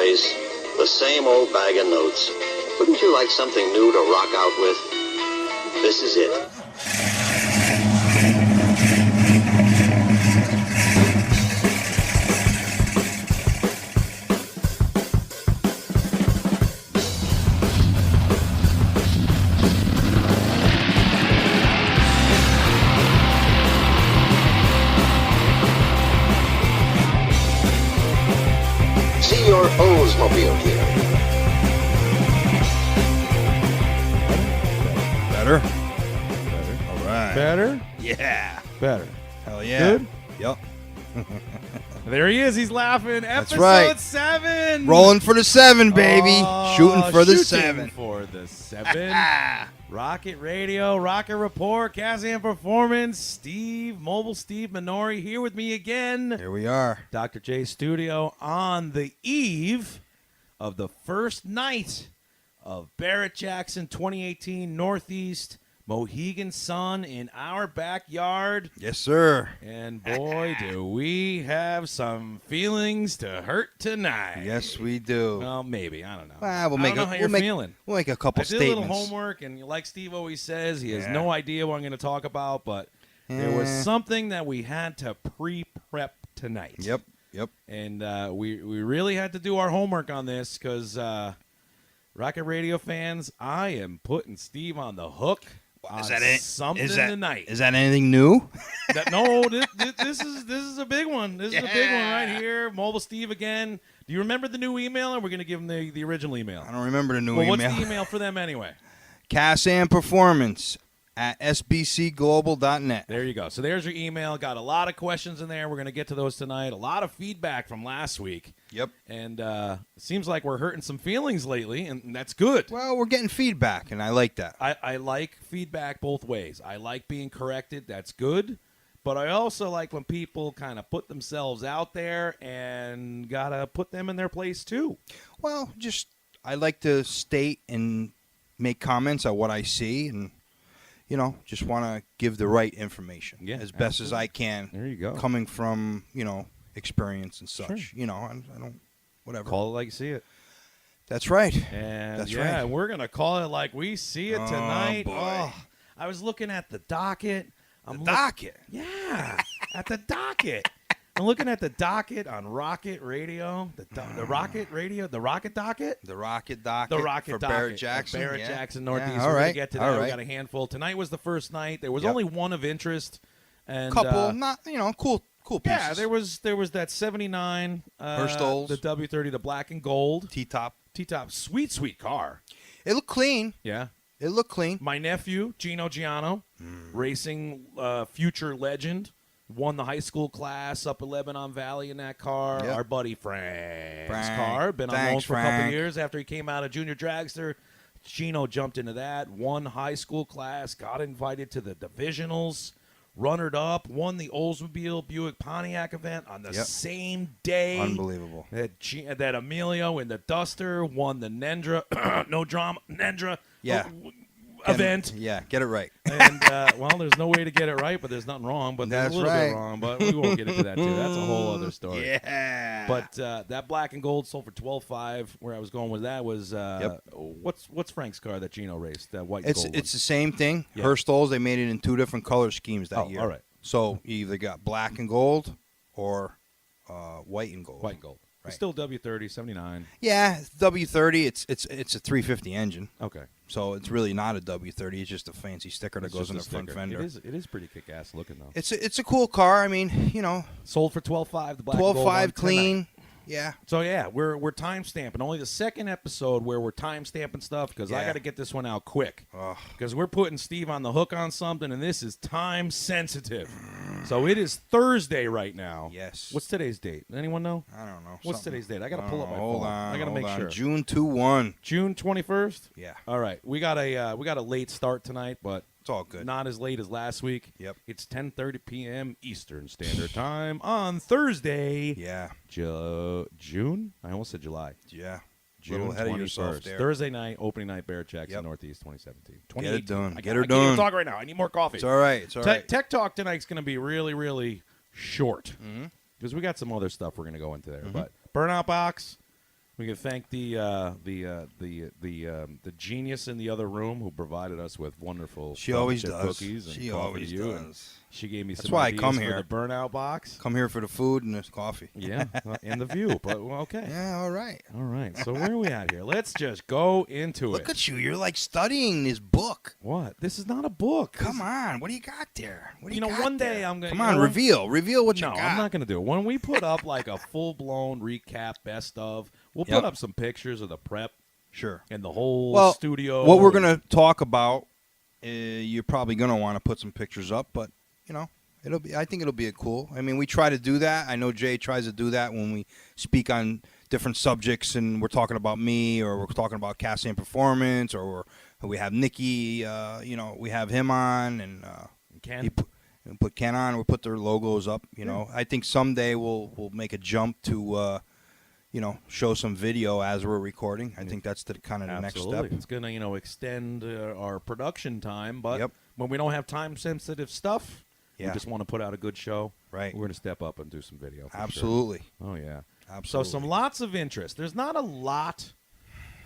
always, the same old bag of notes. Wouldn't you like something new to rock out with? This is it. See your Oldsmobile here. Better? All right. Better? Yeah. Better. Hell yeah. Good? Yep. There he is. He's laughing. That's Episode right. 7. Rolling for the 7, baby. Oh, shooting for the shooting 7. for the 7. Rocket Radio, Rocket Report, cas-am Performance, Mobile Steve Minore here with me again. Here we are. DrJay Studio on the eve of the first night of Barrett Jackson 2018 Northeast Mohegan Sun in our backyard. Yes, sir. And boy, do we have some feelings to hurt tonight. Yes, we do. Well, maybe. I don't know. Well, we'll I make don't know how we'll you're make, feeling. We'll make a couple I did statements. a little homework, and like Steve always says, he has Yeah. no idea what I'm going to talk about, but there was something that we had to pre-prep tonight. Yep. And we really had to do our homework on this because Rocket Radio fans, I am putting Steve on the hook on something tonight. Is that anything new? No, this is a big one. This is a big one right here. Mobile Steve again. Do you remember the new email, or we're going to give him the original email? I don't remember the new Well, email. what's the email for them anyway? cas-am Performance at sbcglobal.net. There you go. So there's your email. Got a lot of questions in there. We're going to get to those tonight. A lot of feedback from last week. Yep. And it seems like we're hurting some feelings lately, and that's good. Well, we're getting feedback, and I like that. I like feedback both ways. I like being corrected. That's good. But I also like when people kind of put themselves out there and got to put them in their place too. Well, I like to state and make comments on what I see, and just want to give the right information as best as I can. There you go. Coming from, experience and such. Sure. I don't, whatever. Call it like you see it. That's right. And That's right. We're going to call it like we see it tonight. Boy. Oh, I was looking at the docket. Docket? Yeah, at the docket. I'm looking at the docket on Rocket Radio, the Rocket Radio, the Rocket Docket. The Rocket Docket. The Rocket for Docket. Barrett Jackson. Barrett Jackson Northeast. Yeah, all We're right. going to get to that. All We right. got a handful. Tonight was the first night. There was Yep. only one of interest. And Couple, not, cool pieces. yeah, there was that 79 Hurstol's. the W30, the black and gold T-top. T-top, sweet car. It looked clean. Yeah. It looked clean. My nephew, Emilio Giano, racing future legend, won the high school class up at Lebanon Valley in that car. Yep. Our buddy Frank's Frank. car. Been on loan Thanks, for a couple Frank. years after he came out of junior dragster. Gino jumped into that, won high school class, got invited to the divisionals, runnered up, won the Oldsmobile Buick Pontiac event on the same day. Unbelievable. That Emilio in the Duster won the Nendra, no drama, Nendra Yeah. event. Get it right. And, well, there's no way to get it right, but there's nothing wrong. But there's That's a little right. bit wrong, but we won't get into that, too. That's a whole other story. Yeah. But that black and gold sold for $12,500. Where I was going with that was, what's Frank's car that Gino raced, that white and gold It's the same thing. Yeah. Hurstol's, they made it in 2 different color schemes that year. all right. So you either got black and gold or white and gold. White and gold. Right. It's still W30, 79. Yeah, W30. It's a 350 engine. Okay. So it's really not a W30. It's just a fancy sticker that goes in the front fender. It is pretty kick-ass looking, though. It's a cool car. I mean, Sold for $12,500, the black and gold one 12.5 clean. tonight. Yeah. So, yeah, we're time stamping. Only the second episode where we're time stamping stuff because I Yeah. got to get this one out quick. Ugh. Because we're putting Steve on the hook on something, and this is time sensitive. So it is Thursday right now. Yes. What's today's date? Anyone know? I don't know. What's something. today's date? I got to pull up my Hold phone. on. I got to make sure. June 2/1. June 21st? Yeah. All right. We got a late start tonight, but It's all good. not as late as last week. Yep. It's 10:30 p.m. Eastern Standard Time on Thursday. Yeah. June? I almost said July. Yeah. June Little ahead of 21st. yourself there. Thursday night, opening night, Barrett Jackson Yep. Northeast 2017. Get it done. I Get her can't even done. talk right now. I need more coffee. It's all right. It's all right. Tech Talk tonight's going to be really, really short Mhm. because we got some other stuff we're going to go into there. But Burnout Box, we We can thank the genius in the other room who provided us with wonderful She always chocolate does. cookies and She coffee always to you, does. and she gave me That's some why I ideas come for here. the Burnout Box. Come here for the food and this coffee. Yeah, and the view. But well, okay. Yeah, all right. All right. So where are we at here? Let's just go into Look it. at you. You're like studying this book. What? This is not a book. Come on. What do you got there? What do You you know, got one day there? I'm gonna Come on, reveal what you No, got. I'm not gonna do it. When we put up like a full blown recap, best of, we'll Yep. put up some pictures of the prep Sure. and the whole studio. What we're gonna talk about, you're probably gonna want to put some pictures up, but you know, I think it'll be cool. I mean, we try to do that. I know Jay tries to do that when we speak on different subjects, and we're talking about me, or we're talking about cas-am performance, or we have Nikki. We have him on, and Ken. we put Ken on. We put their logos up. You know, I think someday we'll make a jump to. Show some video as we're recording. I think that's the kind of the next step. It's going to, extend our production time, but Yep. when we don't have time-sensitive stuff, we Yeah. just want to put out a good show. Right. We're going to step up and do some video. for Absolutely. Sure. Oh, yeah. Absolutely. So lots of interest. There's not a lot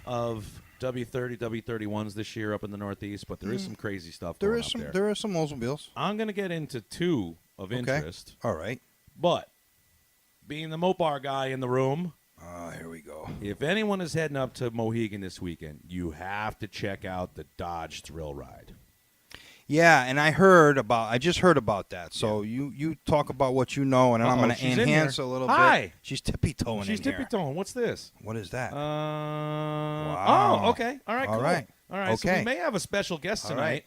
of W30, W31s this year up in the Northeast, but there is some crazy stuff going up there. There are some Oldsmobiles. I'm going to get into two of interest, All right. but being the Mopar guy in the room, Here we go. if anyone is heading up to Mohegan this weekend, you have to check out the Dodge Thrill Ride. Yeah, and I just heard about that. So you talk about what you know, and I'm going to she's in enhance here. a little Hi. bit. She's tippy-toeing She's in here. tippy-toeing. What's this? What is that? Wow. Oh, okay. All right, All cool. right. All right, so Okay. we may have a special guest All tonight. right.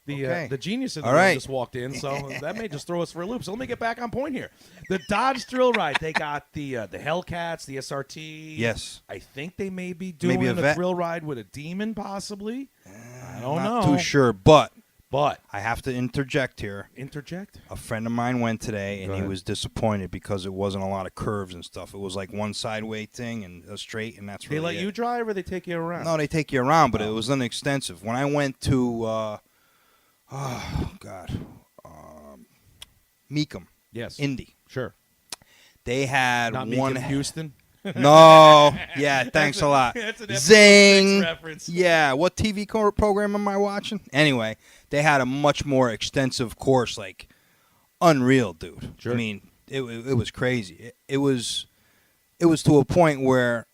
Okay. The genius in the All room right. just walked in, so that may just throw us for a loop. So let me get back on point here. The Dodge Thrill Ride, they got the Hellcats, the SRT. Yes. I think they may be doing Maybe a a vet. thrill ride with a Demon, possibly. I don't know. Not too sure, but But I have to interject here. interject. A friend of mine went today, and Go he ahead. was disappointed because it wasn't a lot of curves and stuff. It was like one sideway thing and a straight, and that's They really let it. you drive, or they take you around? No, they take you around, but Oh. it was inextensive. When I went to, Meekum, Yes. Indy, Sure. they had Not one. Meekum, Houston. No, yeah, thanks a lot. That's an episode Zing. 6 reference. Yeah, what TV program am I watching? Anyway, they had a much more extensive course, like unreal, dude. Sure. I mean, it was crazy. It was to a point where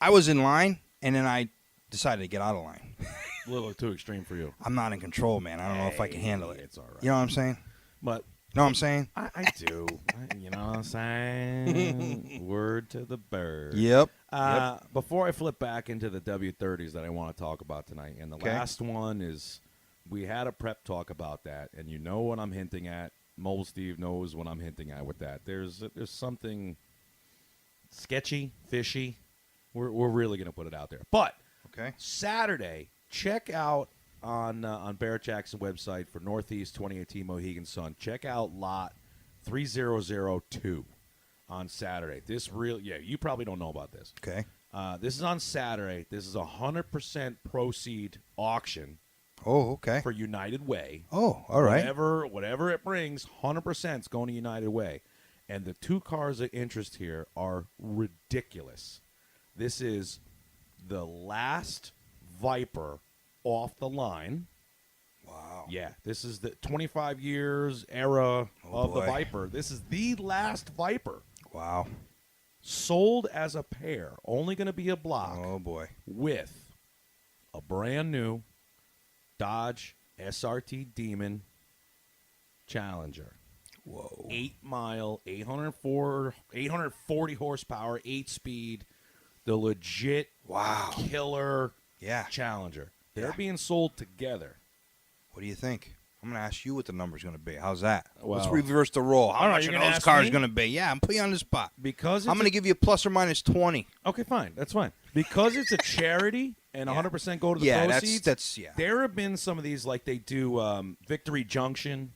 I was in line, and then I decided to get out of line. A little too extreme for you. I'm not in control, man. I don't know if I can handle it. It's all right. You know what I'm saying? But Know what I'm saying? I do. You know what I'm saying? Word to the bird. Yep. Before I flip back into the W30s that I want to talk about tonight, and the Okay. last one is we had a prep talk about that, and you know what I'm hinting at. Mole Steve knows what I'm hinting at with that. There's something sketchy, fishy. We're really going to put it out there. But Okay. Saturday, check out on Barrett Jackson website for Northeast 2018 Mohegan Sun. Check out lot 3002 on Saturday. You probably don't know about this. Okay. This is on Saturday. This is a 100% proceed auction Oh, okay. for United Way. Oh, all right. Whatever it brings, 100% is going to United Way. And the two cars of interest here are ridiculous. This is the last Viper off the line. Wow. Yeah, this is the 25 years era of the boy. Viper. This is the last Viper. Wow. Sold as a pair, only going to be a block Oh boy. with a brand new Dodge SRT Demon Challenger. Whoa. 8-mile, 840 horsepower, 8-speed, the legit Wow. killer Yeah. Challenger. They're Yeah. being sold together. What do you think? I'm going to ask you what the number's going to be. How's that? Let's Well- reverse the role. How All right, much you're are gonna those ask cars me? going to be? Yeah, I'm putting you on the spot. Because I'm going to give you a plus or minus 20. Okay, fine. That's fine. Because it's a charity and 100% go to the Yeah, proceeds. that's yeah. There have been some of these, like they do Victory Junction,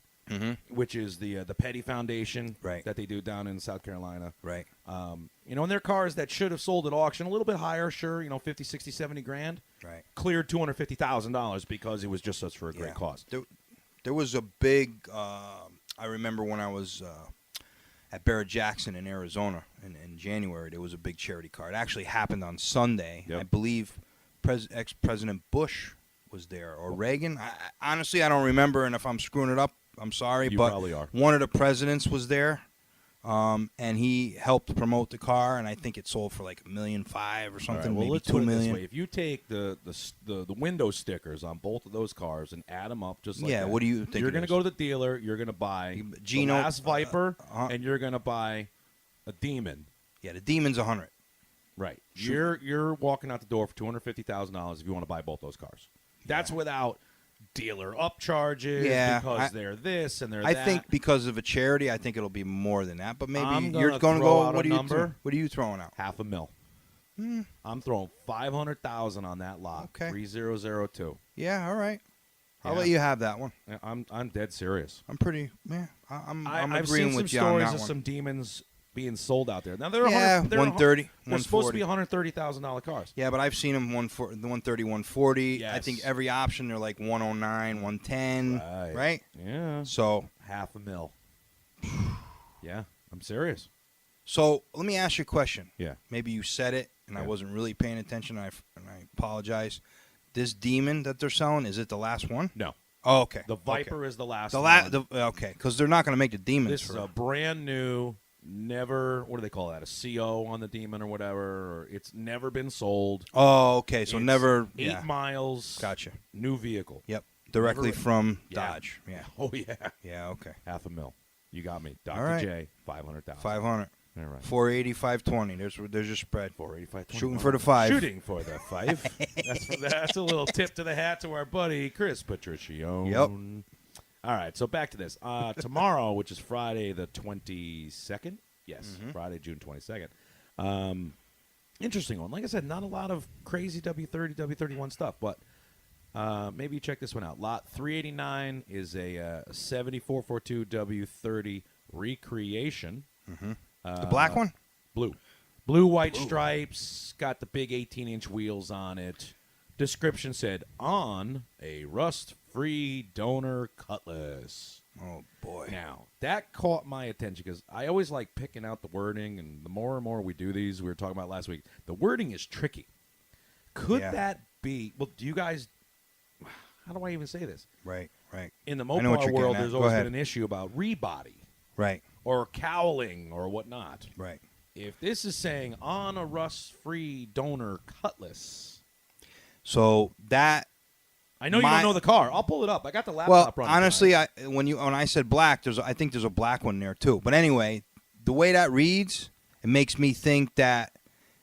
which is the Petty Foundation Right. that they do down in South Carolina. Right. And they're cars that should have sold at auction a little bit higher, sure, 50, 60, 70 grand. Right. Cleared $250,000 because it was just such for a great Yeah. cause. There was a big. I remember when I was at Barrett Jackson in Arizona in January. There was a big charity car. It actually happened on Sunday. Yep. I believe ex-President Bush was there, or Reagan. Honestly, I don't remember, and if I'm screwing it up, I'm sorry. You but probably are. One of the presidents was there, and he helped promote the car, and I think it sold for like $1.5 million or something, All right, well, maybe let's $2 put it this million. way. If you take the window stickers on both of those cars and add them up just like that, what do you think? you're going to go to the dealer, you're going to buy Giano, the last Viper, and you're going to buy a Demon. Yeah, the Demon's 100. Right. Sure. You're walking out the door for $250,000 if you want to buy both those cars. That's without dealer upcharges because they're this and they're that. I think because of a charity, I think it'll be more than that. But maybe you're gonna going to throw go. out What a are you? number. What are you throwing out? $500,000. I'm throwing $500,000 on that lot. Okay. 3002. Yeah. All right. I'll Yeah. let you have that one. Yeah, I'm dead serious. I'm pretty. Yeah. I'm I've agreeing seen with some you on stories that of one. some Demons being sold out there. Now they're Yeah, 130, They're supposed to be 140. $130,000 cars. Yeah, but I've seen them the 130, 140. I Yes. think every option they're like 109, 110. Right. Yeah. So $500,000. Yeah, I'm serious. So let me ask you a question. Yeah. Maybe you said it, and I Yeah. wasn't really paying attention, and I apologize. This Demon that they're selling, is it the last one? No. Oh, okay. The Viper is the last The one. okay, because they're not going to make the Demons. This is a brand new, never, what do they call that, a CO on the Demon or whatever. Or it's never been sold. Oh, okay. So It's never. 8 miles. Gotcha. New vehicle. Yep. Directly Never- from Yeah. Dodge. Yeah. Oh, yeah. Yeah. Okay. $500,000. You got me. All right. DrJay, $500,000. 500. All right. 480, 520. There's your spread. 485. Shooting for the 5. Shooting for the 5. That's a little tip to the hat to our buddy Chris Patricione. Yep. All right, so back to this. Tomorrow, which is Friday the 22nd. Yes, Friday, June 22nd. Interesting one. Like I said, not a lot of crazy W30, W31 stuff, but maybe you check this one out. Lot 389 is a 7442 W30 recreation. The black one? Blue, white stripes, got the big 18-inch wheels on it. Description said, on a rust-free donor cutlass. Oh, boy. Now, that caught my attention because I always like picking out the wording, and the more and more we do these, we were talking about last week, the wording is tricky. Could that be, well, do you guys, how do I even say this? Right. In the I know what Mopar you're world, getting at. there's Go always ahead. been an issue about rebody Right. or cowling or whatnot. Right. If this is saying on a rust-free donor cutlass, So that. I know you don't know the car. I'll pull it up. I got the Well, laptop running. honestly, when I said black, I think there's a black one there too. But anyway, the way that reads, it makes me think that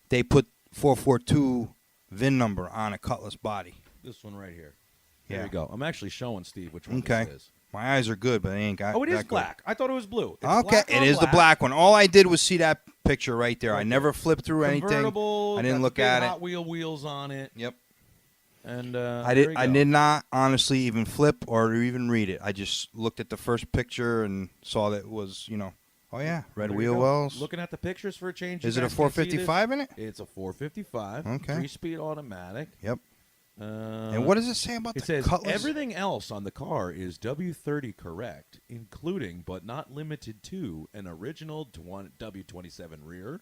they put 442 VIN number on a Cutlass body. This one right here. Yeah. There you go. I'm actually showing Steve which one Okay. this is. My eyes are good, but they ain't got. Oh, it is that good. black. I thought it was blue. It's Okay, black it on is the black one. All I did was see that picture right there. I never flipped through anything. Convertible, I didn't got look the big at it. Hot Wheel wheels on it. Yep. And I there you did go. not honestly even flip or even read it. I just looked at the first picture and saw that it was, oh yeah, red There you wheel go. wells. Looking at the pictures for a change. you Is it a guys can see this. 455 in it? It's a 455. Okay. 3-speed automatic. Yep. And what does it say about It the says Cutlass? everything else on the car is W30 correct, including but not limited to an original W27 rear,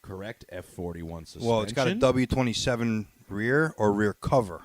correct F41 suspension. Well, it's got a W27 rear or rear cover.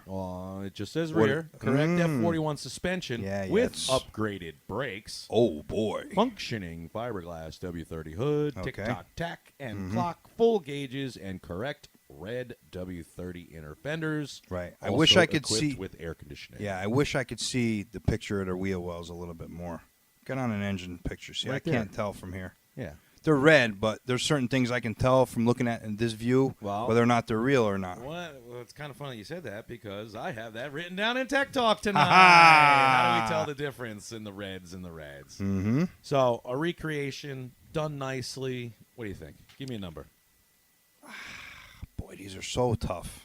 It just says What- rear, correct F41 suspension Yeah, with it's- upgraded brakes, Oh boy. functioning fiberglass W30 hood, Okay. tick-tock tack and clock, full gauges, and correct red W30 inner fenders. Right. I Also wish I could equipped see. with air conditioning. Yeah, I wish I could see the picture of their wheel wells a little bit more. Get on an engine picture. See, Right I there. can't tell from here. Yeah. They're red, but there's certain things I can tell from looking at in this view Well- whether or not they're real or not. Well, it's kind of funny you said that because I have that written down in Tech Talk tonight. Ha-ha! How do we tell the difference in the reds and the reds? Mm-hmm. So, a recreation done nicely. What do you think? Give me a number. Boy, these are so tough.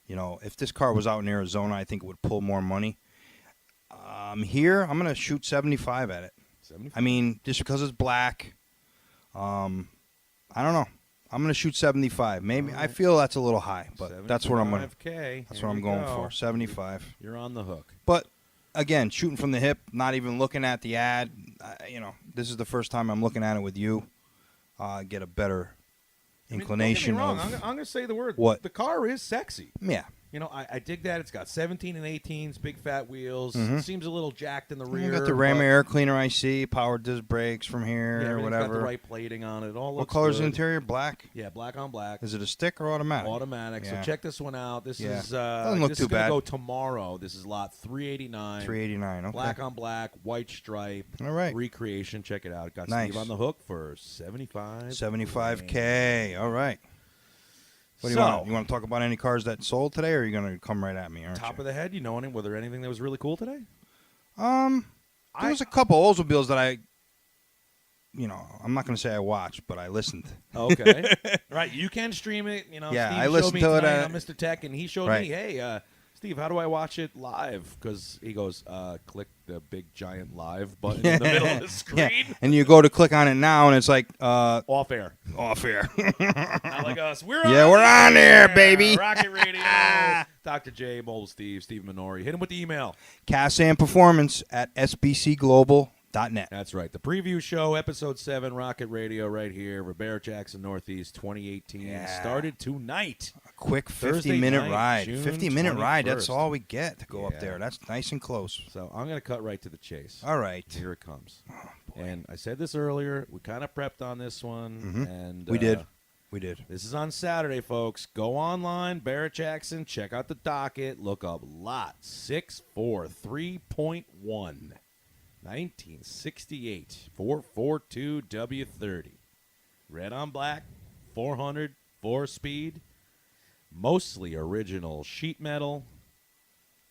If this car was out in Arizona, I think it would pull more money. Here, I'm going to shoot 75 at it. 75. I mean, just because it's black, I don't know. I'm going to shoot 75. Maybe I feel that's a little high, but that's what I'm going to. 75K. That's Here what I'm we going go. for. 75. You're on the hook. But again, shooting from the hip, not even looking at the ad. This is the first time I'm looking at it with you. Get a better inclination. Don't get me wrong. I'm going to say the word. What? The car is sexy. Yeah. I dig that. It's got 17 and 18s, big fat wheels. Mm-hmm. Seems a little jacked in the rear. You got the Ram air cleaner I see, power disc brakes from here, yeah, or whatever. Got the right plating on it. All what looks color's good. the interior? Black? Yeah, black on black. Is it a stick or automatic? Automatic. Yeah. So check this one out. This is doesn't look this too is gonna bad. go tomorrow. This is lot 389. 389, okay. Black on black, white stripe. All right. Recreation. Check it out. Got Nice. Steve on the hook for 75. $75K. All right. What do you want? You want to talk about any cars that sold today, or are you going to come right at me? Top of the head, were there anything that was really cool today? There was a couple Oldsmobiles that I'm not going to say I watched, but I listened. Okay. Right. You can stream it. Yeah, Steve I showed listened me to it. tonight on Mr. Tech, and he showed Right. me, hey, Steve, how do I watch it live? Because he goes, click the big giant live button in the middle of the screen. Yeah. And you go to click on it now, and it's like Off air. Off air. Not like us. We're on there, baby. Rocket Radio. DrJay, Mobile Steve Minore. Hit him with the email. cas-am Performance at sbcglobal.net. That's right. The preview show, episode 7, Rocket Radio, right here. Barrett Jackson Northeast, 2018. Yeah. Started tonight. A quick Thursday 50-minute night, ride. June 50-minute ride. 21st. That's all we get to go up Yeah. there. That's nice and close. So I'm going to cut right to the chase. All right. Here it comes. And I said this earlier. We kind of prepped on this one. Mhm. And We did. We did. This is on Saturday, folks. Go online, Barrett Jackson. Check out the docket. Look up lot 643.1. 1968 442 W30. Red on black, 400, 4-speed, mostly original sheet metal,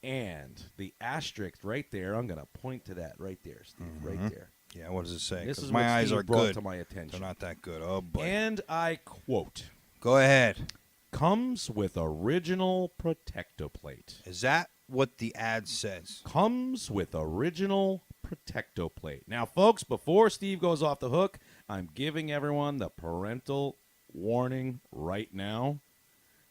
and the asterisk right there. I'm going to point to that right there, Steve, right there. Yeah, what does it say? This 'Cause is my what eyes Steve are brought good. to my attention. They're not that good. Oh, boy. And I quote, Go ahead. comes with original protecto plate. Is that what the ad says? Comes with original protecto plate. Now, folks, before Steve goes off the hook, I'm giving everyone the parental warning right now.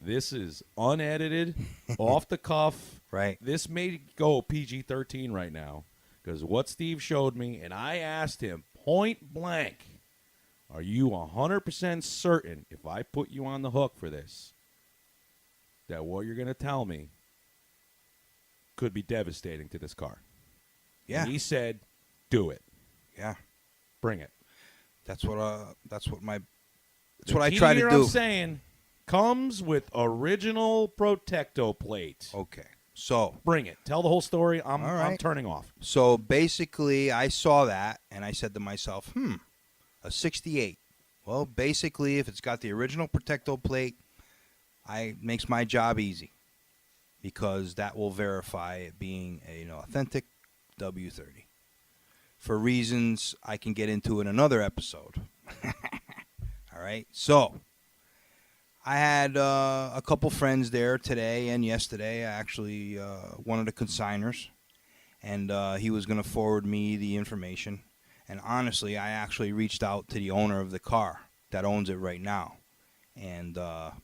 This is unedited, off the cuff. Right. This may go PG-13 right now because what Steve showed me, and I asked him point blank, are you 100% certain if I put you on the hook for this that what you're going to tell me could be devastating to this car? Yeah. And he said, do it. Yeah. Bring it. That's what I The try key to here do. I'm saying comes with original protecto plate. Okay. So Bring it. Tell the whole story. I'm All right. turning off. So basically, I saw that, and I said to myself, a 68. Well, basically, if it's got the original Protecto plate, makes my job easy because that will verify it being an authentic W30 for reasons I can get into in another episode. All right. So I had a couple friends there today and yesterday. Actually, one of the consigners, and he was going to forward me the information. And honestly, I actually reached out to the owner of the car that owns it right now. And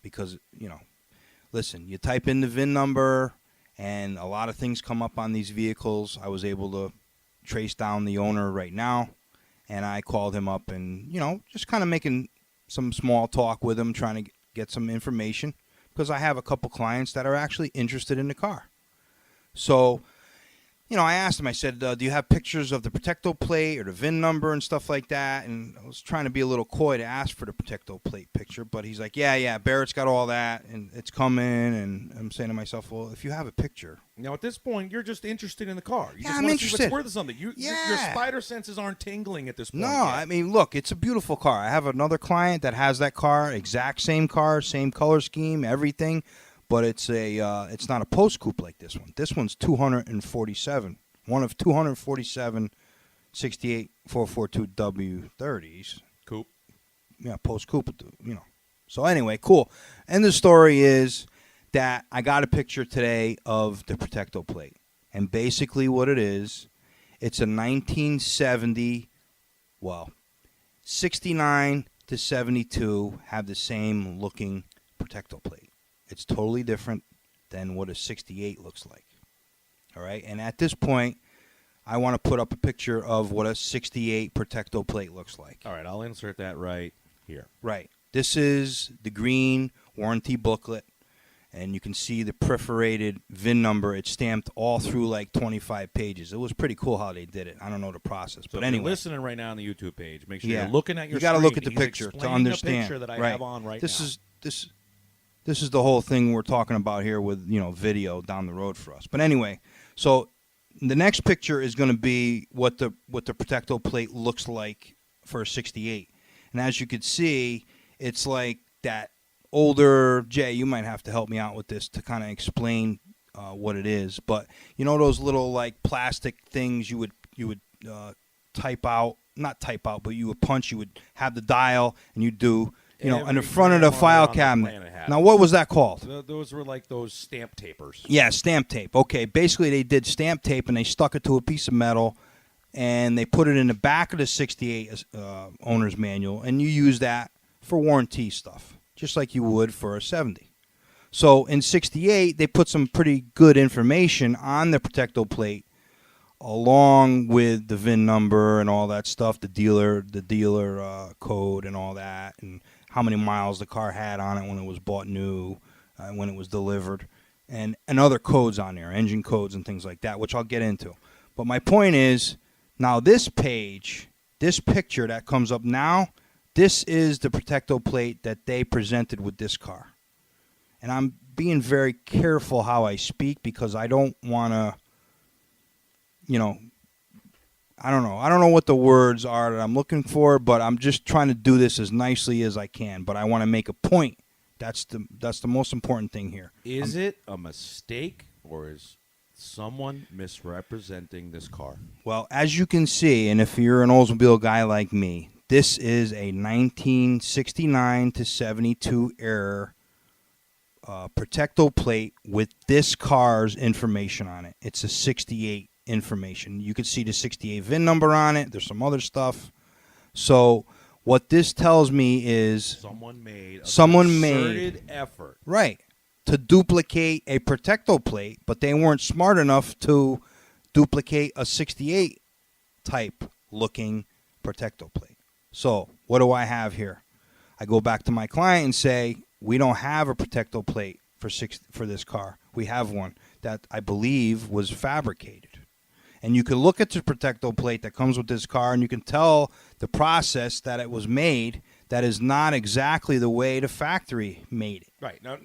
because, listen, you type in the VIN number and a lot of things come up on these vehicles. I was able to trace down the owner right now. And I called him up and, just kind of making some small talk with him, trying to get some information because I have a couple clients that are actually interested in the car. So, I asked him, I said, do you have pictures of the Protecto plate or the VIN number and stuff like that? And I was trying to be a little coy to ask for the Protecto plate picture, but he's like, yeah, Barrett's got all that, and it's coming. And I'm saying to myself, well, if you have a picture. Now, at this point, you're just interested in the car. You just I'm want to see interested. what's worth of something. Your spider senses aren't tingling at this point No, yet. I mean, look, it's a beautiful car. I have another client that has that car, exact same car, same color scheme, everything, but it's not a post coupe like this one. This one's 247. One of 247 68 442 W30s. Coupe. Yeah, post coupe, So anyway, cool. And the story is that I got a picture today of the Protecto plate. And basically what it is, it's a 1970, 69 to 72 have the same looking Protecto plate. It's totally different than what a 68 looks like. All right, and at this point, I want to put up a picture of what a 68 Protecto plate looks like. All right, I'll insert that right here. Right. This is the green warranty booklet, and you can see the perforated VIN number. It's stamped all through like 25 pages. It was pretty cool how they did it. I don't know the process, So but if anyway. you're listening right now on the YouTube page, make sure Yeah. you're looking at your You got to screen. look at the He's picture to explaining understand. the picture that I have on right this now. This is the whole thing we're talking about here with, video down the road for us. But anyway, so the next picture is going to be what the Protecto plate looks like for a 68. And as you can see, it's like that older, Jay, you might have to help me out with this to kind of explain what it is. But those little like plastic things you would type out, not type out, but you would punch, you would have the dial, and you do, in the front of the file cabinet. Now, what was that called? Those were like those stamp tapers. Yeah, stamp tape. Okay, basically they did stamp tape and they stuck it to a piece of metal and they put it in the back of the 68 owner's manual, and you use that for warranty stuff, just like you would for a 70. So in 68, they put some pretty good information on the Protecto plate along with the VIN number and all that stuff, the dealer code and all that, and how many miles the car had on it when it was bought new, when it was delivered, and other codes on there, engine codes and things like that, which I'll get into. But my point is, now this page, this picture that comes up now, this is the Protecto plate that they presented with this car. And I'm being very careful how I speak because I don't want to, I don't know. I don't know what the words are that I'm looking for, but I'm just trying to do this as nicely as I can. But I want to make a point. That's the most important thing here. Is it a mistake, or is someone misrepresenting this car? Well, as you can see, and if you're an Oldsmobile guy like me, this is a 1969 to 72 era Protecto plate with this car's information on it. It's a 68 information. You can see the 68 VIN number on it. There's some other stuff. So what this tells me is someone made a concerted effort, right, to duplicate a Protecto plate, but they weren't smart enough to duplicate a 68 type looking Protecto plate. So what do I have here? I go back to my client and say, we don't have a Protecto plate for this car. We have one that I believe was fabricated. And you can look at the Protecto plate that comes with this car, and you can tell the process that it was made that is not exactly the way the factory made it. Right. No,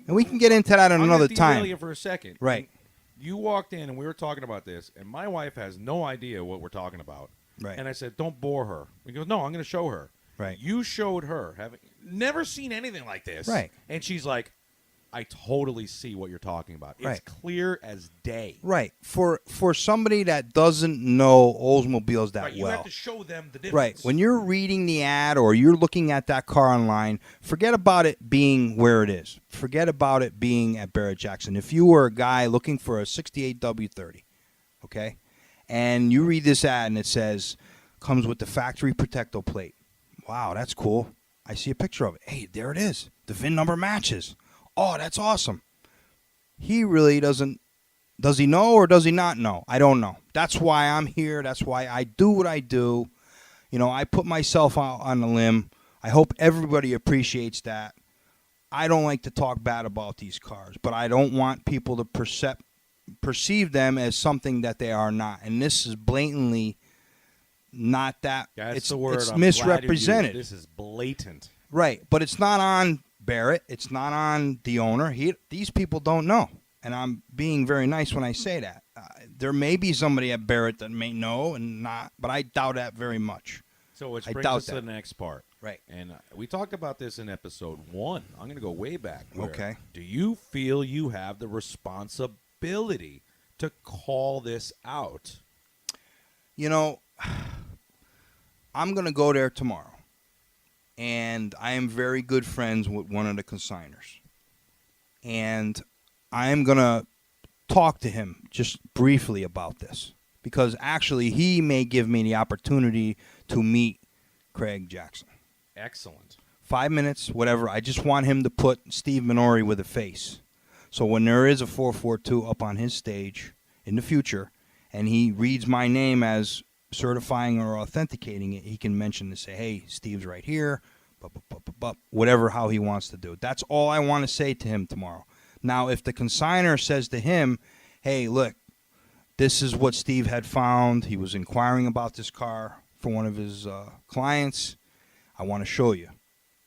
and we can get into that at another time. I'm going to for a second. Right. You walked in, and we were talking about this, and my wife has no idea what we're talking about. Right. And I said, don't bore her. He goes, no, I'm going to show her. Right. You showed her, having never seen anything like this. Right. And she's like, I totally see what you're talking about. It's right. clear as day. Right. For somebody that doesn't know Oldsmobiles that right. You well. have to show them the difference. Right. When you're reading the ad or you're looking at that car online, forget about it being where it is. Forget about it being at Barrett Jackson. If you were a guy looking for a 68 W30, okay, and you read this ad and it says, comes with the factory Protecto plate. Wow, that's cool. I see a picture of it. Hey, there it is. The VIN number matches. Oh, that's awesome. He really doesn't. Does he know or does he not know? I don't know. That's why I'm here. That's why I do what I do. I put myself out on a limb. I hope everybody appreciates that. I don't like to talk bad about these cars, but I don't want people to perceive them as something that they are not. And this is blatantly not that. That's the word. It's misrepresented. This is blatant. Right, but it's not on Barrett. It's not on the owner. These people don't know, and I'm being very nice when I say that. There may be somebody at Barrett that may know and not, but I doubt that very much. So which brings us to the next part. Right. And we talked about this in episode 1. I'm going to go way back. Okay. Do you feel you have the responsibility to call this out? I'm going to go there tomorrow. And I am very good friends with one of the consigners. And I am going to talk to him just briefly about this. Because actually, he may give me the opportunity to meet Craig Jackson. Excellent. 5 minutes, whatever. I just want him to put Steve Minore with a face. So when there is a 442 up on his stage, in the future, and he reads my name as certifying or authenticating it, he can mention to say, hey, Steve's right here, whatever, how he wants to do it. That's all I want to say to him tomorrow. Now, if the consignor says to him, hey, look, this is what Steve had found. He was inquiring about this car for one of his clients. I want to show you.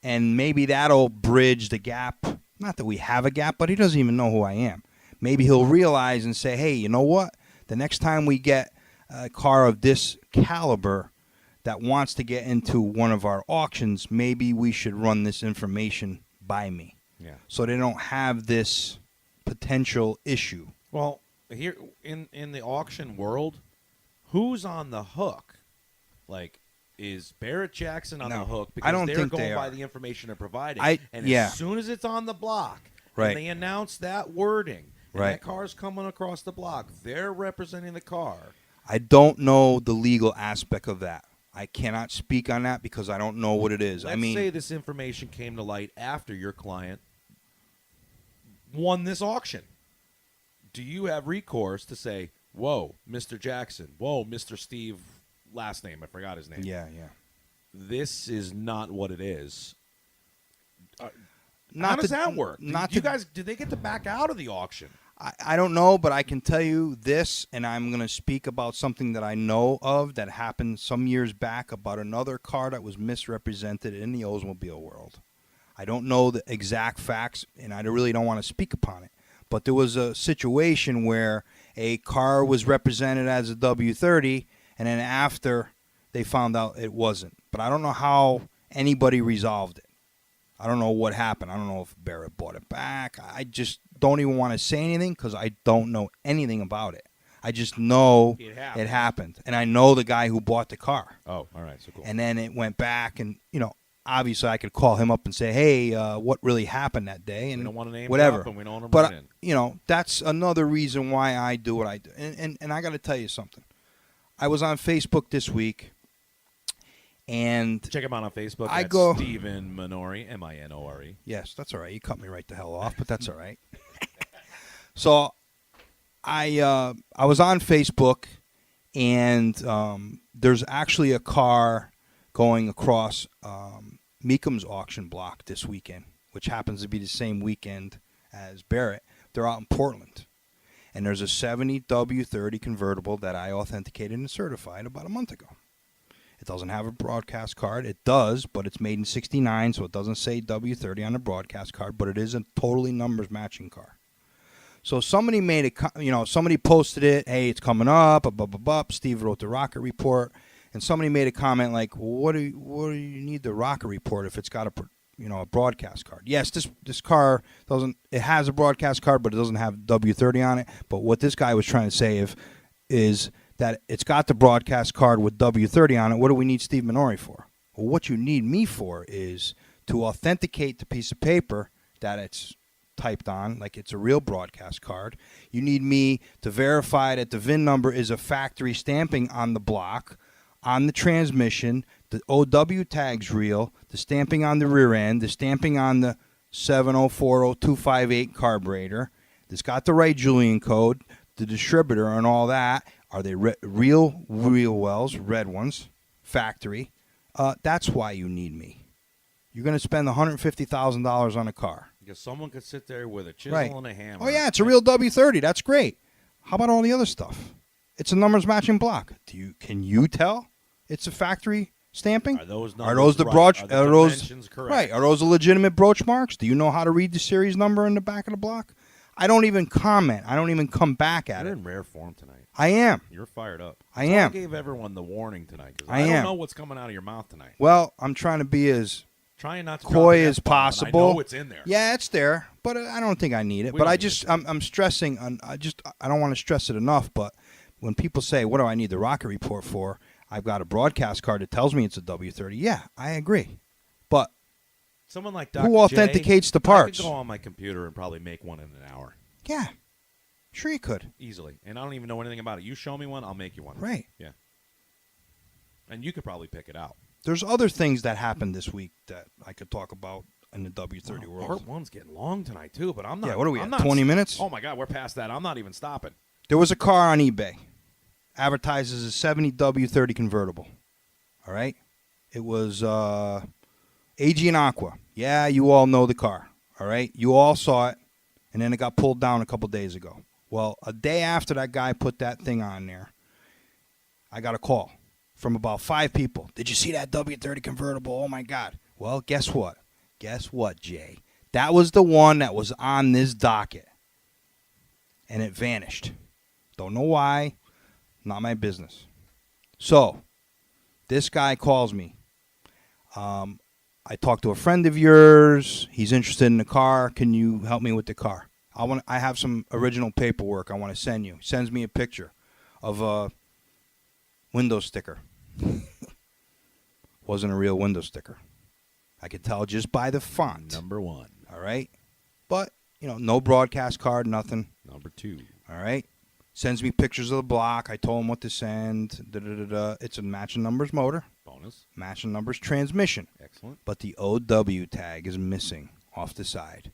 And maybe that'll bridge the gap. Not that we have a gap, but he doesn't even know who I am. Maybe he'll realize and say, hey, you know what? The next time we get a car of this caliber that wants to get into one of our auctions, maybe we should run this information by me. Yeah. So they don't have this potential issue. Well, here in the auction world, who's on the hook? Like, is Barrett Jackson on the hook because I don't they're think going they by are. the information they're providing? As soon as it's on the block, right, and they announce that wording, and right, that car's coming across the block, they're representing the car. I don't know the legal aspect of that. I cannot speak on that because I don't know what it is. Let's say this information came to light after your client won this auction. Do you have recourse to say, whoa, Mr. Jackson, whoa, Mr. Steve, last name, I forgot his name. Yeah. This is not what it is. How does that work? Did they get to back out of the auction? I don't know, but I can tell you this, and I'm going to speak about something that I know of that happened some years back about another car that was misrepresented in the Oldsmobile world. I don't know the exact facts, and I really don't want to speak upon it. But there was a situation where a car was represented as a W30, and then after they found out it wasn't. But I don't know how anybody resolved it. I don't know what happened. I don't know if Barrett bought it back. I just don't even want to say anything because I don't know anything about it. I just know it happened. And I know the guy who bought the car. Oh, all right. So cool. And then it went back, and, obviously I could call him up and say, hey, what really happened that day? And we don't want to name whatever. And we don't want to but, bring in. That's another reason why I do what I do. And I got to tell you something. I was on Facebook this week. And check him out on Facebook. I go Stephen Minore, Minore. Yes, that's all right. You cut me right the hell off, but that's all right. So I was on Facebook, and there's actually a car going across Meekum's auction block this weekend, which happens to be the same weekend as Barrett. They're out in Portland, and there's a 70 W30 convertible that I authenticated and certified about a month ago. It doesn't have a broadcast card. It does, but it's made in '69, so it doesn't say W30 on the broadcast card, but it is a totally numbers matching car. So somebody made it, somebody posted it, hey, it's coming up, Steve wrote the rocket report, and somebody made a comment like, well, what do you need the rocket report if it's got a broadcast card? Yes, this car it has a broadcast card, but it doesn't have W30 on it. But what this guy was trying to say is that it's got the broadcast card with W30 on it. What do we need Steve Minore for? Well, what you need me for is to authenticate the piece of paper that it's typed on, like it's a real broadcast card. You need me to verify that the VIN number is a factory stamping on the block, on the transmission, the OW tag's real, the stamping on the rear end, the stamping on the 7040258 carburetor. It's got the right Julian code, the distributor, and all that. Are they real wheel wells, red ones, factory? That's why you need me. You're going to spend $150,000 on a car. Because someone could sit there with a chisel and a hammer. Oh, yeah, it's a real W30. That's great. How about all the other stuff? It's a numbers matching block. Can you tell it's a factory stamping? Are those the right? broach? Are the dimensions correct? Right? Are those the legitimate broach marks? Do you know how to read the series number in the back of the block? I don't even comment. I don't even come back at it. You're in rare form tonight. I am. You're fired up. I am. I gave everyone the warning tonight because I don't know what's coming out of your mouth tonight. Well, I'm trying to be as trying not to coy as possible. I know it's in there. Yeah, it's there, but I don't think I need it. But I'm stressing. I don't want to stress it enough. But when people say, "What do I need the rocket report for?" I've got a broadcast card that tells me it's a W30. Yeah, I agree. But someone like DrJay, who authenticates the parts? I could go on my computer and probably make one in an hour. Yeah, sure you could. Easily. And I don't even know anything about it. You show me one, I'll make you one. Right. Yeah. And you could probably pick it out. There's other things that happened this week that I could talk about in the W30 world. Part one's getting long tonight, too, but I'm not. Yeah, what are we at, 20 minutes? Oh, my God, we're past that. I'm not even stopping. There was a car on eBay, advertised as a 70 W30 convertible. All right? It was AG and Aqua. Yeah, you all know the car. All right? You all saw it, and then it got pulled down a couple days ago. Well, a day after that guy put that thing on there, I got a call from about 5 people. Did you see that W30 convertible? Oh, my God. Well, guess what? Guess what, Jay? That was the one that was on this docket, and it vanished. Don't know why. Not my business. So, this guy calls me. I talked to a friend of yours. He's interested in the car. Can you help me with the car? I have some original paperwork I want to send you. Sends me a picture of a window sticker. Wasn't a real window sticker. I could tell just by the font. Number 1. All right? But, no broadcast card, nothing. Number 2. All right? Sends me pictures of the block. I told him what to send. Da-da-da-da. It's a matching numbers motor. Bonus. Matching numbers transmission. Excellent. But the OW tag is missing off the side.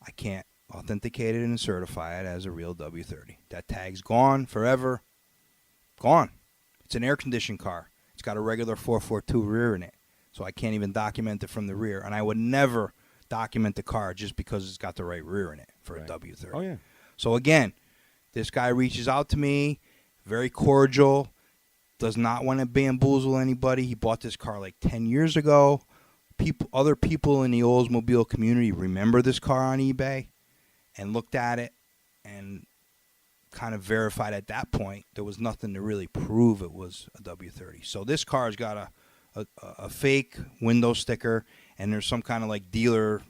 I can't authenticate it and certify it as a real W30. That tag's gone forever. Gone. It's an air-conditioned car. It's got a regular 442 rear in it. So I can't even document it from the rear. And I would never document the car just because it's got the right rear in it for a W30. Oh, yeah. So, again, this guy reaches out to me, very cordial, does not want to bamboozle anybody. He bought this car like 10 years ago. Other people in the Oldsmobile community remember this car on eBay and looked at it and kind of verified at that point there was nothing to really prove it was a W30. So this car's got a fake window sticker, and there's some kind of like dealer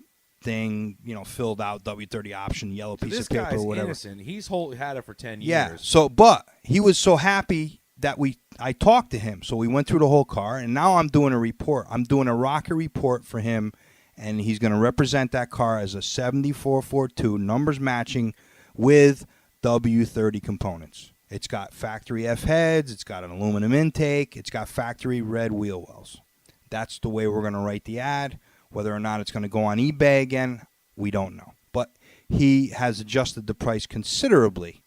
thing, filled out W30 option, yellow piece of paper or whatever. This guy's innocent. He's had it for 10 years. Yeah. So, but he was so happy that I talked to him. So we went through the whole car, and now I'm doing a report. I'm doing a rocket report for him, and he's going to represent that car as a 7442, numbers matching with W30 components. It's got factory F heads. It's got an aluminum intake. It's got factory red wheel wells. That's the way we're going to write the ad. Whether or not it's going to go on eBay again, we don't know. But he has adjusted the price considerably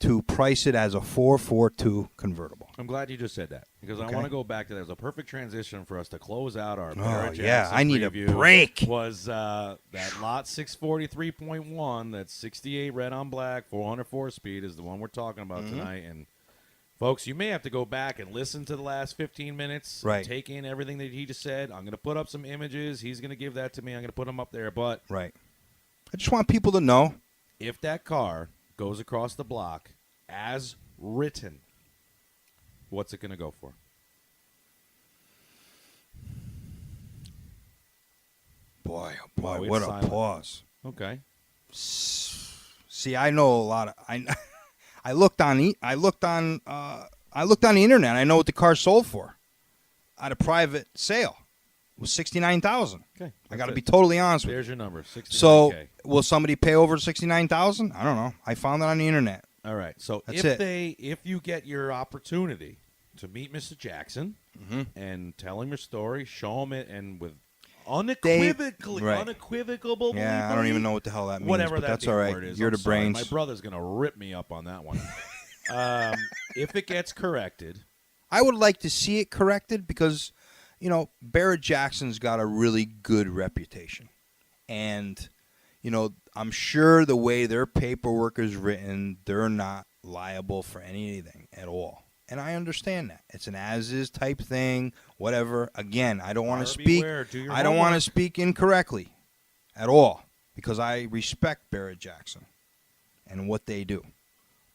to price it as a 442 convertible. I'm glad you just said that, because Okay. I want to go back to that. It was a perfect transition for us to close out our Oh, Barrett yeah. Jackson I need a preview. break. Was that lot 643.1, that's 68 red on black, 404 speed is the one we're talking about tonight. And, folks, you may have to go back and listen to the last 15 minutes. Right. Take in everything that he just said. I'm going to put up some images. He's going to give that to me. I'm going to put them up there. But Right. I just want people to know. if that car goes across the block as written, what's it going to go for? Boy, oh boy, Wow, it's what silent. a pause. Okay. See, I know a lot of I looked on the internet. I know what the car sold for at a private sale. It was $69,000. Okay. I got to that's be it. totally honest with you. There's your number, 69K. So, will somebody pay over $69,000? I don't know. I found it on the internet. All right. So That's it. if you get your opportunity to meet Mr. Jackson and tell him your story, show him it, and with unequivocally, right. unequivocal, Yeah, I don't even know what the hell that means, whatever but that that's damn all right. word is. You're I'm the sorry. brains. My brother's gonna rip me up on that one. If it gets corrected, I would like to see it corrected because, Barrett Jackson's got a really good reputation. And, I'm sure the way their paperwork is written, they're not liable for anything at all. And I understand that. It's an as-is type thing, whatever. Again, I don't want to Buyer speak. beware. Do your I don't want to homework. speak incorrectly at all because I respect Barrett Jackson and what they do.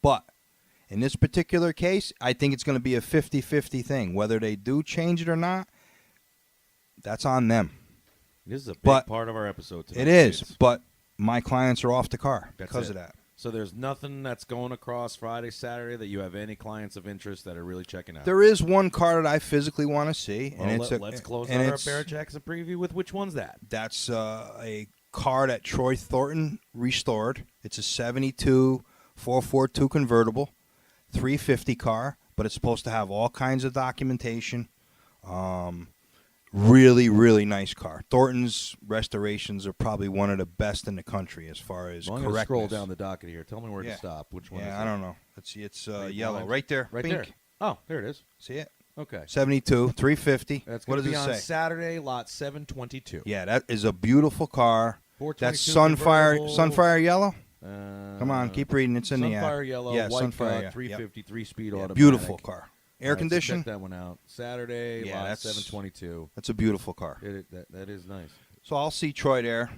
But in this particular case, I think it's going to be a 50-50 thing. Whether they do change it or not, that's on them. this is a big But part of our episode today. It is, kids. but my clients are off the car That's because it. of that. So there's nothing that's going across Friday, Saturday that you have any clients of interest that are really checking out. There is one car that I physically want to see, and Well, it's let's close and out our it's- Barrett Jackson preview with which one's that? That's a car that Troy Thornton restored. It's a 72 442 convertible, 350 car, but it's supposed to have all kinds of documentation. Really, really nice car. Thornton's restorations are probably one of the best in the country as far as I'm correctness. going to scroll down the docket here. Tell me where to stop. Which one is it? I don't know. It's yellow. Right there. Right Pink. there. Oh, there it is. See it? Okay. 72, 350. That's what going to does be it on say? Saturday, lot 722. Yeah, that is a beautiful car. 422 That's convertible. Sunfire yellow? Come on, keep reading. It's in the ad. Sunfire yellow, Yeah, white Sunfire, gut, 350, 3-speed Yeah, automatic. beautiful car. Air All right, so conditioned. check that one out. Saturday, Yeah, lot that's- 722. That's a beautiful car. That is nice. So I'll see Troy there,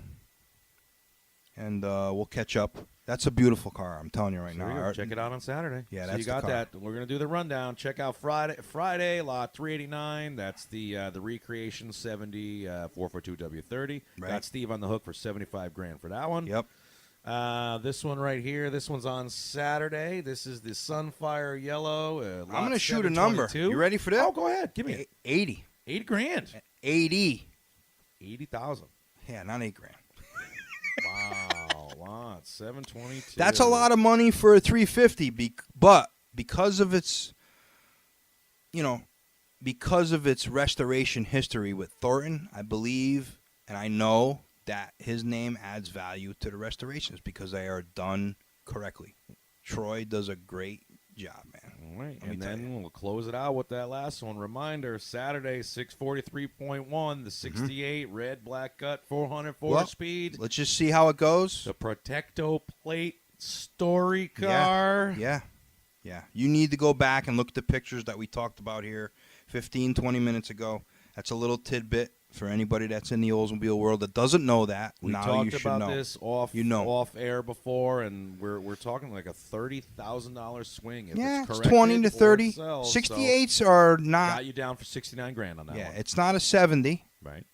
and we'll catch up. That's a beautiful car. I'm telling you right So there you now. go. Check it out on Saturday. Yeah, so that's you got the car. that. We're gonna do the rundown. Check out Friday, lot 389. That's the Recreation 70 442 W30. Right. Got Steve on the hook for $75,000 for that one. Yep. This one right here. This one's on Saturday. This is the Sunfire Yellow. I'm going to shoot a number. You ready for that? Oh, go ahead. Give me it. 80. 80 grand. 80. 80,000. Yeah, not 8 grand. Wow. Wow. 722. That's a lot of money for a 350, but because of its, because of its restoration history with Thornton, I believe and I know that his name adds value to the restorations because they are done correctly. Troy does a great job, man. All right, and then we'll close it out with that last one. Reminder, Saturday, 643.1, the 68 red black gut 404 speed. Let's just see how it goes. The Protecto plate story car. Yeah. You need to go back and look at the pictures that we talked about here 15, 20 minutes ago. That's a little tidbit for anybody that's in the Oldsmobile world that doesn't know that. We now talked you should about know. this off air before, and we're talking like a $30,000 swing. If Yeah, it's it's 20 to 30. Sells, 68s are not. Got you down for $69,000 on that one. Yeah, it's not a 70. Right.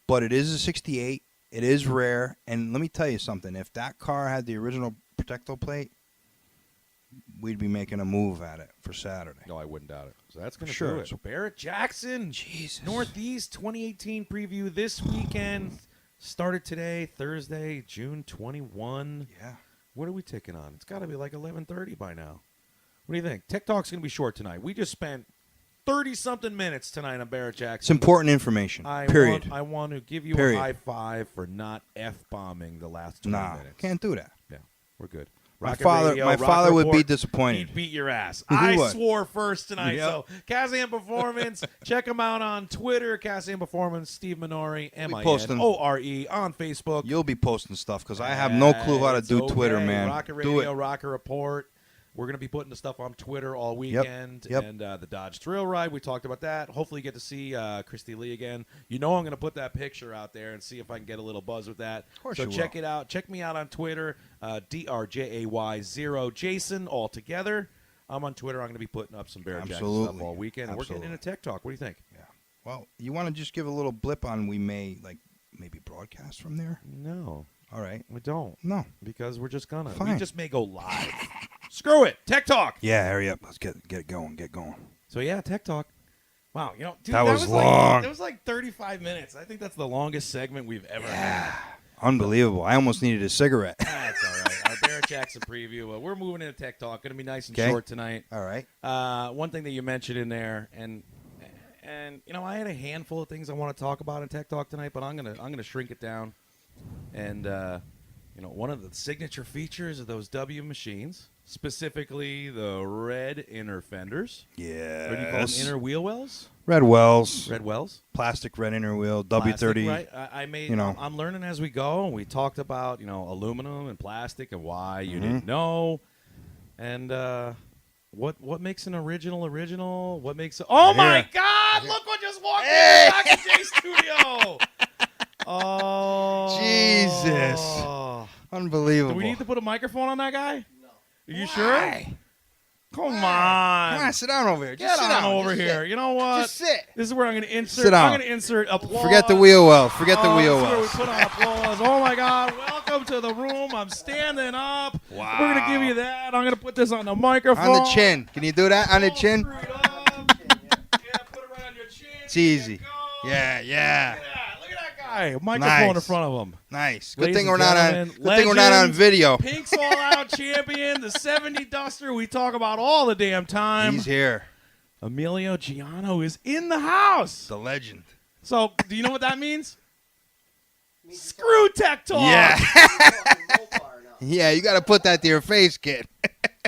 But it is a 68. It is rare, and let me tell you something. If that car had the original Protecto plate, we'd be making a move at it for Saturday. No, I wouldn't doubt it. So that's going to Sure. do it. So Barrett Jackson, Jesus. Northeast 2018 preview this weekend. Started today, Thursday, June 21. Yeah. What are we taking on? It's got to be like 11:30 by now. What do you think? Tech Talk's going to be short tonight. We just spent 30-something minutes tonight on Barrett Jackson. It's important information. Period. I want to give you Period. a high five for not F-bombing the last 20 minutes. Can't do that. Yeah, we're good. My Rocket father, Radio, my Rocket father would be Report, disappointed. He'd beat your ass. He I would. swore first tonight. Yep. So cas-am Performance, check him out on Twitter. cas-am Performance, Steve Minore, Minore on Facebook. You'll be posting stuff because I have no clue how to do It's Twitter, okay. man. Rocket Do Radio, it. Rocket Report. We're going to be putting the stuff on Twitter all weekend. Yep. And the Dodge Thrill Ride, we talked about that. Hopefully you get to see Christy Lee again. I'm going to put that picture out there and see if I can get a little buzz with that. Of course so you check will. it out. Check me out on Twitter, DrJay0 Jason all together. I'm on Twitter. I'm going to be putting up some Barrett Jackson stuff Absolutely. all weekend. We're Absolutely. getting into Tech Talk. What do you think? Yeah. Well, you want to just give a little blip on we may, maybe broadcast from there? No, All right. we don't. No. Because we're just going to. Fine. We just may go live. Screw it. Tech Talk. Yeah, hurry up. Let's get it going. Get going. So, yeah, Tech Talk. Wow, dude, That was long. That was like 35 minutes. I think that's the longest segment we've ever had. Unbelievable. I almost needed a cigarette. That's all right. Our Barrett Jackson preview. We're moving into Tech Talk. Going to be nice and Okay. short tonight. All right. One thing that you mentioned in there, and I had a handful of things I want to talk about in Tech Talk tonight, but I'm gonna shrink it down. And one of the signature features of those W machines, specifically the red inner fenders. Yeah. What do you call them? Inner wheel wells? Red wells. Red wells? Plastic red inner wheel. Plastic, W30. right? I'm learning as we go. We talked about, aluminum and plastic and why you didn't know. And what makes an original? What makes it... Oh, my God! Look what just walked in the DrJay studio! Oh. Jesus. Unbelievable. Do we need to put a microphone on that guy? No. Are you Why? sure? Come on. Come on, sit down over here. Get Just sit on down. over Just here. sit. You know what? Just sit. This is where I'm going to insert. Sit down. I'm going to insert applause. Forget the wheel wells. Forget the wheel This is where we wells. put on applause. Oh my God! Welcome to the room. I'm standing up. Wow. We're going to give you that. I'm going to put this on the microphone. On the chin. Can you do that? On the chin? Screw it up. Yeah, put it right on your chin. It's easy. There you go. Yeah, yeah. Look at that guy. Microphone in Nice. front of him. Nice. Good Ladies thing and we're not on. gentlemen, Good thing we're not on legend, video. Pink's all-out champion, the 70 Duster. We talk about all the damn time. He's here. Emilio Giano is in the house. The legend. So, do you know what that means? Screw tech talk. Yeah. Yeah, you got to put that to your face, kid.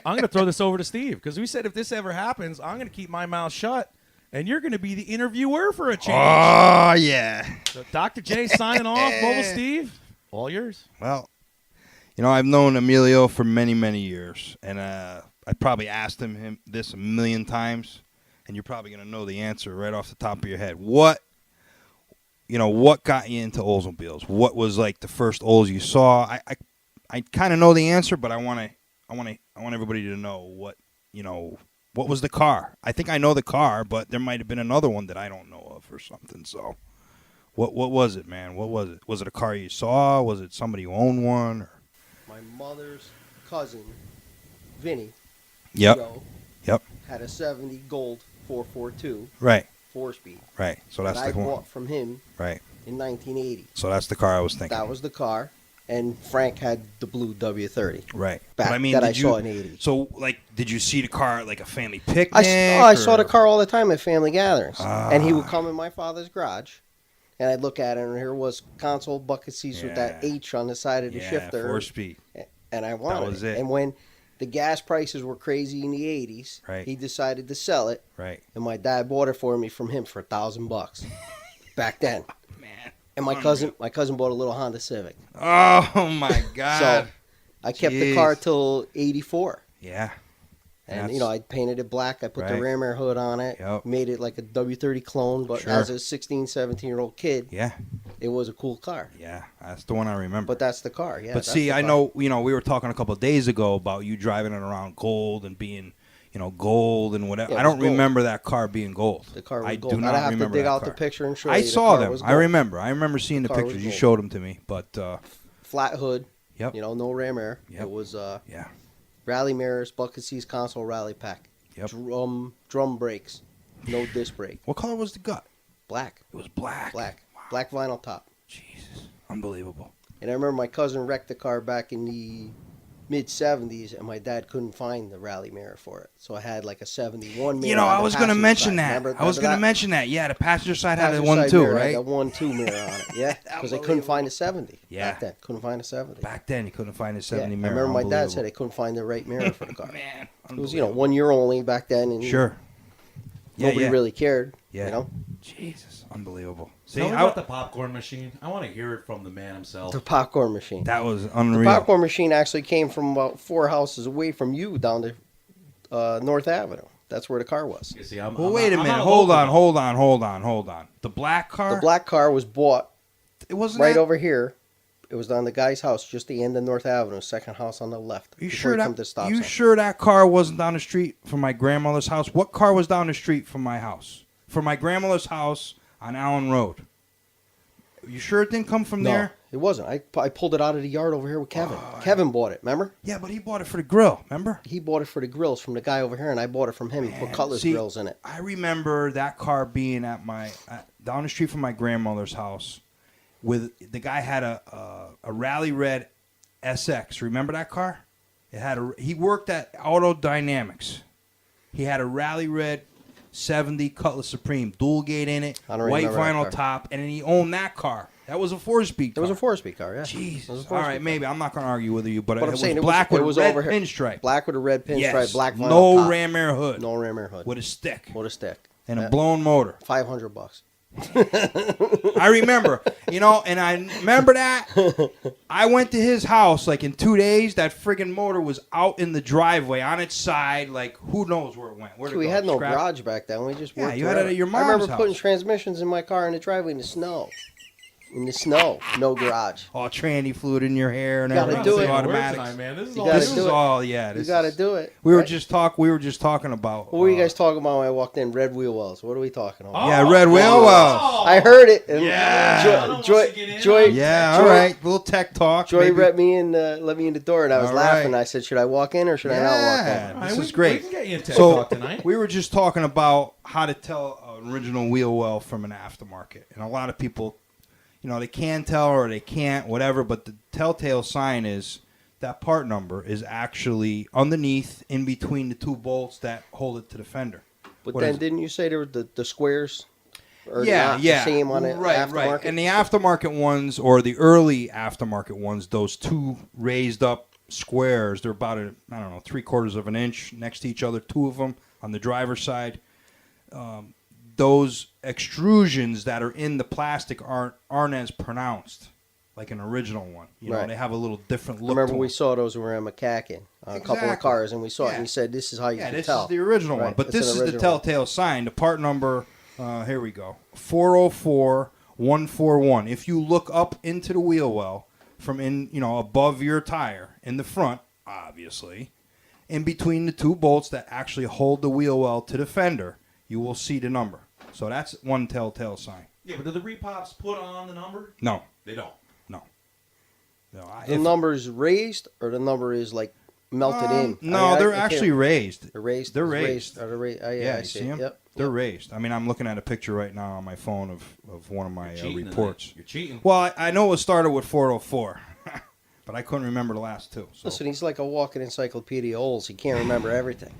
I'm going to throw this over to Steve because we said if this ever happens, I'm going to keep my mouth shut, and you're going to be the interviewer for a change. Oh, yeah. So DrJay signing off. Mobile Steve, all yours. Well, I've known Emilio for many, many years, and I probably asked him this a million times, and you're probably going to know the answer right off the top of your head. What got you into Oldsmobiles? What was like the first Olds you saw? I kind of know the answer, but I want everybody to know what was the car. I think I know the car, but there might have been another one that I don't know of or something. So, what was it, man? What was it? Was it a car you saw? Was it somebody who owned one? Or? My mother's cousin, Vinny. Yep. Joe, Yep. had a 70 Gold 442. Right. 4-speed. Right. So that's that the I one. bought from him. Right. In 1980. So that's the car I was thinking. That was the car. And Frank had the blue W30. Right. Back, but I mean, that I saw in 80. So, like, did you see the car at, like, a family picnic? I saw the car all the time at family gatherings. And he would come in my father's garage. And I'd look at it, and here was console bucket seats with that H on the side of the shifter. 4-speed. And I wanted That was it. And when the gas prices were crazy in the 80s, right. he decided to sell it. Right. And my dad bought it from him for $1,000 back then. Man. And my cousin bought a little Honda Civic. Oh my God! So I kept the car till '84. Yeah. And I painted it black. I put the ram air hood on it. Yep. Made it like a W30 clone. But as a 16, 17-year-old kid, it was a cool car. Yeah, that's the one I remember. But that's the car. Yeah. But see, I know we were talking a couple of days ago about you driving it around gold and being. Gold and whatever. Yeah, I don't remember that car being gold. The car was I gold. do not I'd have remember to dig that out car. the picture and show you. I saw them. Was I remember seeing the car was pictures. You gold. showed them to me. But flat hood. Yep. No ram air. Yep. It was yeah. rally mirrors, bucket seats, console rally pack. Yep. Drum brakes. No disc brake. What color was the gut? Black. It was black. Black. Wow. Black vinyl top. Jesus. Unbelievable. And I remember my cousin wrecked the car back in the mid-'70s, and my dad couldn't find the rally mirror for it. So I had like a 71 mirror. I was going to mention side. that. Remember I was going to mention that. Yeah, the passenger side had a 1-2, mirror, right? I had a 1-2 mirror on it. Yeah, because they couldn't find a 70. Yeah. Back then, couldn't find a 70. Back then, you couldn't find a 70 I mirror. remember my dad said they couldn't find the right mirror for the car. Man. It was, 1 year only back then. And Sure. Nobody really cared. Yeah. Jesus. Unbelievable. See, Tell me about the popcorn machine. I want to hear it from the man himself. The popcorn machine. That was unreal. The popcorn machine actually came from about 4 houses away from you down to North Avenue. That's where the car was. You see, wait a minute. Hold on. The black car? The black car was bought it wasn't right that... over here. It was on the guy's house, just the end of North Avenue, second house on the left. You sure that car wasn't down the street from my grandmother's house? What car was down the street from my house? From my grandmother's house on Allen Road. You sure it didn't come from there? It wasn't. I pulled it out of the yard over here with Kevin. Kevin bought it, remember? Yeah, but he bought it for the grill, remember? He bought it for the grills from the guy over here, and I bought it from him. He put Cutlass grills in it. I remember that car being at my down the street from my grandmother's house. With the guy had a Rally Red SX. Remember that car? He worked at Auto Dynamics. He had a Rally Red 70 Cutlass Supreme, dual gate in it, white vinyl top, and then he owned that car. That was a 4-speed car. It was a 4-speed car, yeah. Jesus. All right, maybe. I'm not going to argue with you, but I'm it saying was black with a red over here. pinstripe. Black with a red pinstripe, black vinyl no top. ram air hood. No ram air hood. With a stick. And a blown motor. $500. I remember, and I remember that. I went to his house like in 2 days. That friggin' motor was out in the driveway on its side. Like, who knows where it went? We had no garage back then. We just worked you had it at your mom's house. I remember putting transmissions in my car in the driveway in the snow. In the snow, no garage. All tranny fluid in your hair and everything. You gotta do it. Automatics. This is all. Yeah. You gotta do it. We were just talking about. What were you guys talking about when I walked in? Red wheel wells. What are we talking about? Yeah, red wheel wells. I heard it. And Joy. Yeah. All right. A little tech talk. Joy let me in the door, and I was laughing. I said, "Should I walk in or should I not walk in?" This is great. We can get you in tech talk tonight. We were just talking about how to tell an original wheel well from an aftermarket, and a lot of people. They can tell or they can't, whatever, but the telltale sign is that part number is actually underneath in between the 2 bolts that hold it to the fender. But then didn't you say there were the squares? Or yeah, not yeah, the same on the right. aftermarket? And the aftermarket ones, or the early aftermarket ones, those two raised up squares, they're about I don't know, 3/4 of an inch next to each other, two of them on the driver's side. Those extrusions that are in the plastic aren't as pronounced like an original one. You know, Right. they have a little different look. Remember to we them. saw those when we were in McCacken, a couple of Exactly. cars, and we saw it, Yeah. and he said, "This is how you Yeah, can this tell." is the original one, Right, but it's this an is the original telltale sign. The part number, here we go, 404141. If you look up into the wheel well from above your tire in the front, obviously, in between the two bolts that actually hold the wheel well to the fender, you will see the number. So that's one telltale sign. Yeah, but do the repops put on the number? No, They don't. no. The number is raised, or the number is like melted in. No, they're I can't- actually raised. They're raised. They're It's raised. Are they raised? Oh, yeah, Yeah, I you see. see them? Yep. They're raised. I mean, I'm looking at a picture right now on my phone of one of my Cheating reports. tonight. You're cheating. Well, I know it started with 404, but I couldn't remember the last two. So Listen, he's like a walking encyclopedia Olds. He can't remember everything.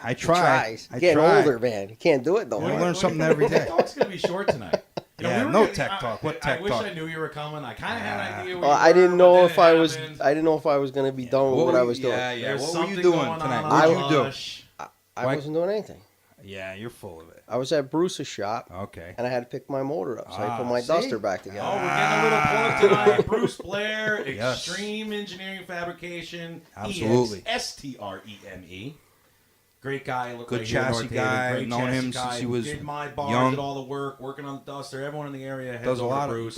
I He try. tries. I Getting try. older, man. He can't do it no Yeah, I more. learn something every day. Tech Talk's going to be short tonight. Yeah, we were no gonna- tech talk. What tech I wish talk? I knew you were coming. I kind of had an idea. Well, I didn't know if I was. Happened. I didn't know if I was going to be done with what I was doing. Yeah, yeah. There's What were you something doing going on tonight? on What did you do? Hush. I Why- wasn't doing anything. Yeah, you're full of it. I was at Bruce's shop, Okay. and I had to pick my motor up, so I put my see? duster back Oh, together. we're getting a little plug tonight. Bruce Blair, Yes. Extreme Engineering Fabrication. Absolutely. EXSTREME. Great guy. Looked Good like here in chassis North Haven. guy. Great Known chassis him guy. since he was did my bars, young. did all the work, working on the duster. Everyone in the area heads Does a over lot to of Bruce.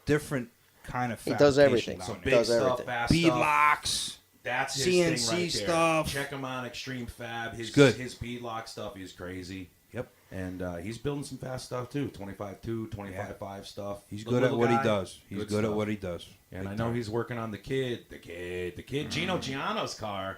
different kind of. He does everything. fabrication Some down big does stuff, everything. fast there. stuff. Beadlocks. That's his CNC thing right there. stuff. Check him on Extreme Fab. His good. His beadlock stuff is crazy. Yep. And he's building some fast stuff too. 25.2, 25.5 stuff. He's The good at little what he guy, does. He's good at stuff. what he does. And Big I know time. he's working on the kid, Gino Giano's car.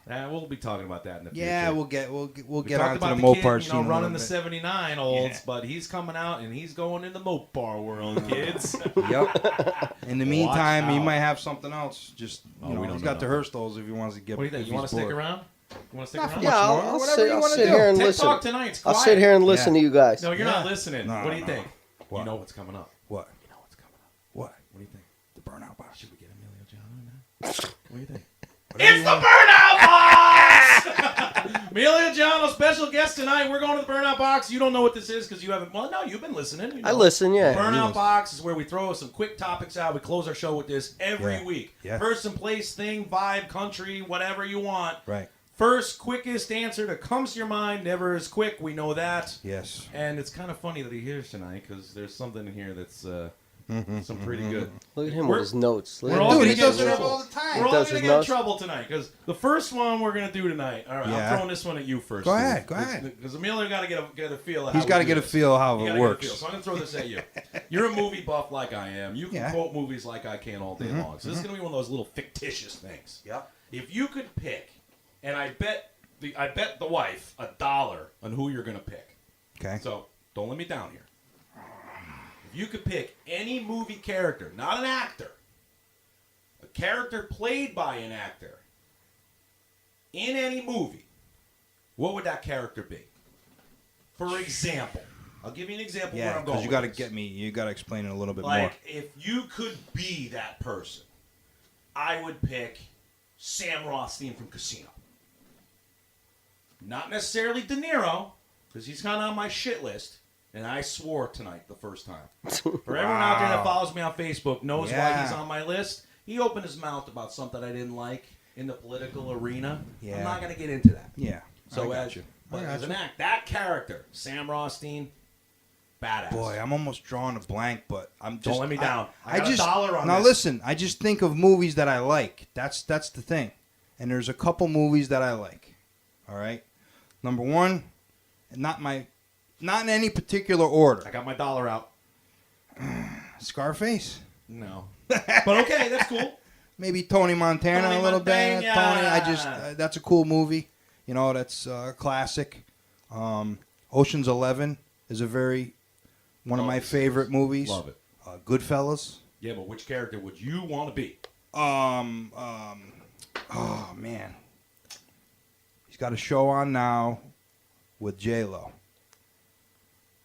We'll be talking about that in the future. Yeah, we'll get We get talked onto about the the Mopar kid, scene. a little running the bit. 79 olds, Yeah. but he's coming out and he's going in the Mopar world, kids. Yep. In the meantime, he out. might have something else. Just Oh, you know, we don't he's got know. the Hurstos if he wants to get. What do you think? if You want he's to stick bored. around? You want to stick Not around? for much Yeah, more. I'll Whatever sit, you I'll wanna sit do. here and Tech listen. Talk tonight's I'll quiet. sit here and listen Yeah. to you guys. No, you're Yeah. not listening. No, What do you no. think? What? You know what's coming up. What? You know what's coming up. What? What do you think? The Burnout Box. Should we get Emilio Giano now? What do you think? Whatever It's you the want. Burnout Box! Emilio Giano, special guest tonight. We're going to the Burnout Box. You don't know what this is because you haven't. Well, no, you've been listening. You know. I listen, yeah. Burnout Box is where we throw some quick topics out. We close our show with this every Yeah. week. Yeah. Person, place, thing, vibe, country, whatever you want. Right. First, quickest answer that comes to your mind. Never is quick. We know that. Yes. And it's kind of funny that he's here tonight because there's something in here that's some pretty good. Look at him We're- with his notes. Look we're at all him gonna Dude, with he get his does it in notes. all the time. We're all does going to his get in notes? trouble tonight because the first one we're going to do tonight. All right, Yeah. I'm throwing this one at you first. Go Steve. ahead, go ahead. Because Emilio got to get a feel. Of He's how got we to do get a this. feel how You it gotta works. get a feel. So I'm going to throw this at you. You're a movie buff like I am. You can Yeah. quote movies like I can all day long. So this is going to be one of those little fictitious things. Yeah. If you could pick, and I bet the wife $1 on who you're going to pick. Okay. So don't let me down here. If you could pick any movie character, not an actor, a character played by an actor in any movie, what would that character be? For example, I'll give you an example where Yeah, I'm going. because you got to with get this. me. You got to explain it a little bit Like, more. if you could be that person, I would pick Sam Rothstein from Casino. Not necessarily De Niro, because he's kind of on my shit list. And I swore tonight the first time. For everyone out there that follows me on Facebook knows why Yeah. he's on my list. He opened his mouth about something I didn't like in the political arena. Yeah. I'm not going to get into that. Yeah. So I got as you. But I got as an you. act, that character, Sam Rothstein, badass. Boy, I'm almost drawing a blank, but I'm just. Don't let me down. I got just $1 on now. this. Listen, I just think of movies that I like. That's the thing, and there's a couple movies that I like. All right, number one, not in any particular order. I got my $1 out. Scarface, No. But okay, that's cool. maybe Tony Montana Tony a little bit. Montana. Tony, I just that's a cool movie. You know, that's a classic. Ocean's 11 is one of my favorite movies. Love it. Goodfellas. Yeah, but which character would you want to be? Oh man, he's got a show on now with J-Lo.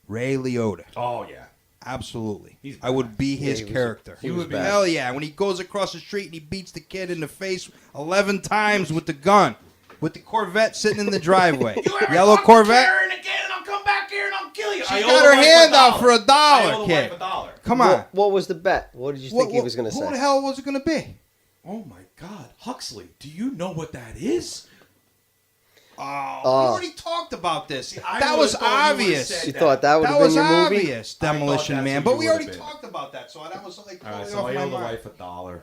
Ray Liotta. Oh yeah. Absolutely. He's I would be his he was- character. he was bad. Hell yeah. When he goes across the street and he beats the kid in the face 11 times with the gun. With the Corvette sitting in the driveway. Yellow Corvette. Karen again, and I'll come back here and I'll kill you. She got her hand out for I $1, owe the kid. wife $1. Come on. What was the bet? What did you think he was going to say? Who the hell was it going to be? Oh my God, Huxley, do you know what that is? Oh, we already talked about this. I That would've was thought you would've obvious. said You thought that would That have been was your movie? obvious. I thought Demolition that's Man. what But you we would've already been. talked about that, so that was like All right, totally so I off owe my the mind. wife $1.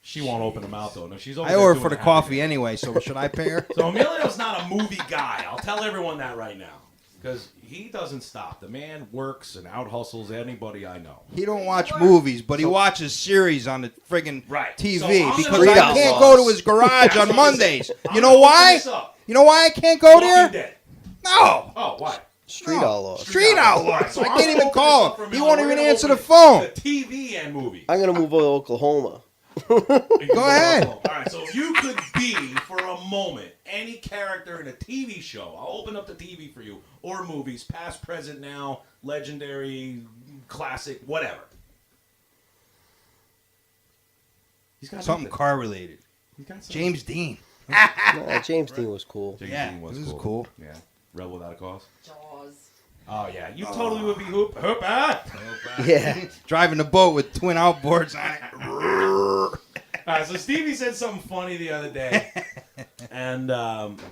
She won't open her mouth though. No, she's over I there owe her doing for the happy coffee dance. anyway, so should I pay her? So Emilio's not a movie guy. I'll tell everyone that right now. Because he doesn't stop. The man works and out hustles anybody I know. He don't watch movies, but he watches series on the friggin' Right. TV So I'm because gonna- I can't go to his garage on Mondays. You know I'm gonna why? open this up. You know why I can't go Walking there? Dead. No. Oh, why? Street No. Outlaws. Street Outlaws. So I I'm can't gonna even open call this up him. for He Emilio. won't We're even gonna answer open the phone. The TV and movie. I'm going to move over to Oklahoma. Go ahead. All right, so if you could be, for a moment, any character in a TV show, I'll open up the TV for you, or movies, past, present, now, legendary, classic, whatever. He's got Something nothing. car related. He's got something. James Dean. Nah, James Dean was cool. James Yeah, Dean was this is cool. cool. Yeah, Rebel Without a Cause. Jaws. Oh yeah, you totally would be Hoop. Yeah. Driving the boat with twin outboards on it. All right, so Stevie said something funny the other day, and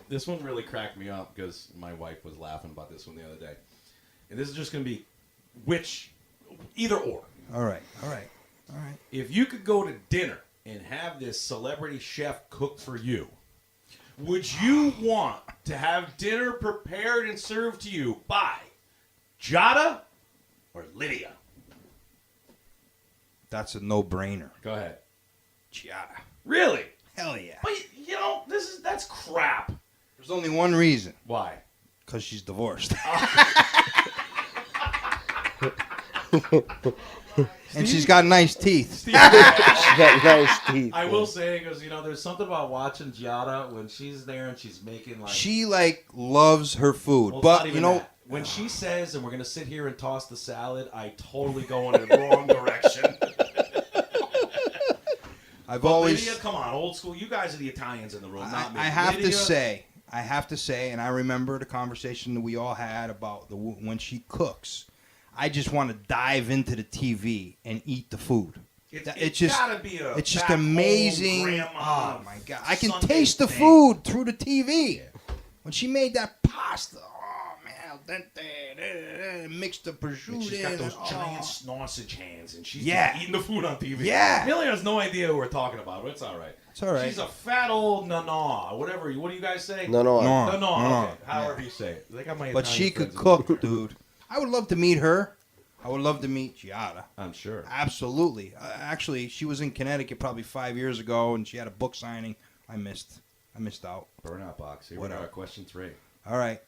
this one really cracked me up because my wife was laughing about this one the other day. And this is just going to be either or. All right. If you could go to dinner and have this celebrity chef cook for you, would you want to have dinner prepared and served to you by Jada or Lydia? That's a no-brainer. Go ahead. Giada. Really? Hell yeah. But you know, that's crap. There's only one reason. Why? Because she's divorced. And she's got nice teeth. Steve, She got nice teeth. I will say, because there's something about watching Giada when she's there and she's making like. She loves her food, Well, it's not but even you know, that. When she says, "And we're gonna sit here and toss the salad," I totally go in the wrong direction. I've But always. Lydia, come on, old school. You guys are the Italians in the room, not me. I have Lydia, to say, and I remember the conversation that we all had about when she cooks. I just want to dive into the TV and eat the food. it's just gotta be a. It's just back home amazing. grandma Oh my god! I can Sunday taste the thing. food through the TV. When she made that pasta, oh man, al dente, mixed the prosciutto. And she's got those oh. giant sausage hands, and she's Yeah. eating the food on TV. Yeah. Millie has no idea who we're talking about, but it's all right. It's all right. She's a fat old nana, whatever. What do you guys say? No. No. Okay. However you say it. They got my But Italian she could friends in cook, dude. I would love to meet her. I would love to meet Giada. I'm sure. Absolutely. Actually, she was in Connecticut probably 5 years ago, and she had a book signing. I missed out. Burnout Box. Here Whatever. we are. Question 3. All right.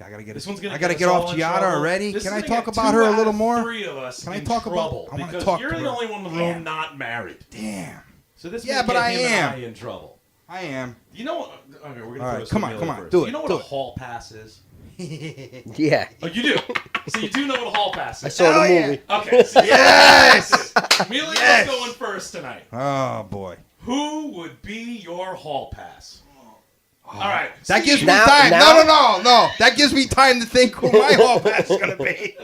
I gotta get. This one's gonna I gotta us get all off in Giada trouble. already. This Can is I gonna talk get about 2 her a out little of more? 3 of us Can I in talk about- trouble I wanna because talk to you're the her. only one in the room Damn. not married. Damn. So this Yeah, may but get I him am. and I in trouble. I am. You know what? Okay, we're gonna All throw right, this come to on, Millie come on, first. do it, You know what do a it. hall pass is? Yeah. Oh, you do. So you do know what a hall pass I is. saw the Hell yeah. movie. Okay. So Yes! Emilio's Yes! going first tonight. Oh boy. Who would be your hall pass? All right. That gives me Now- time. now- No. That gives me time to think who my hall pass is gonna be.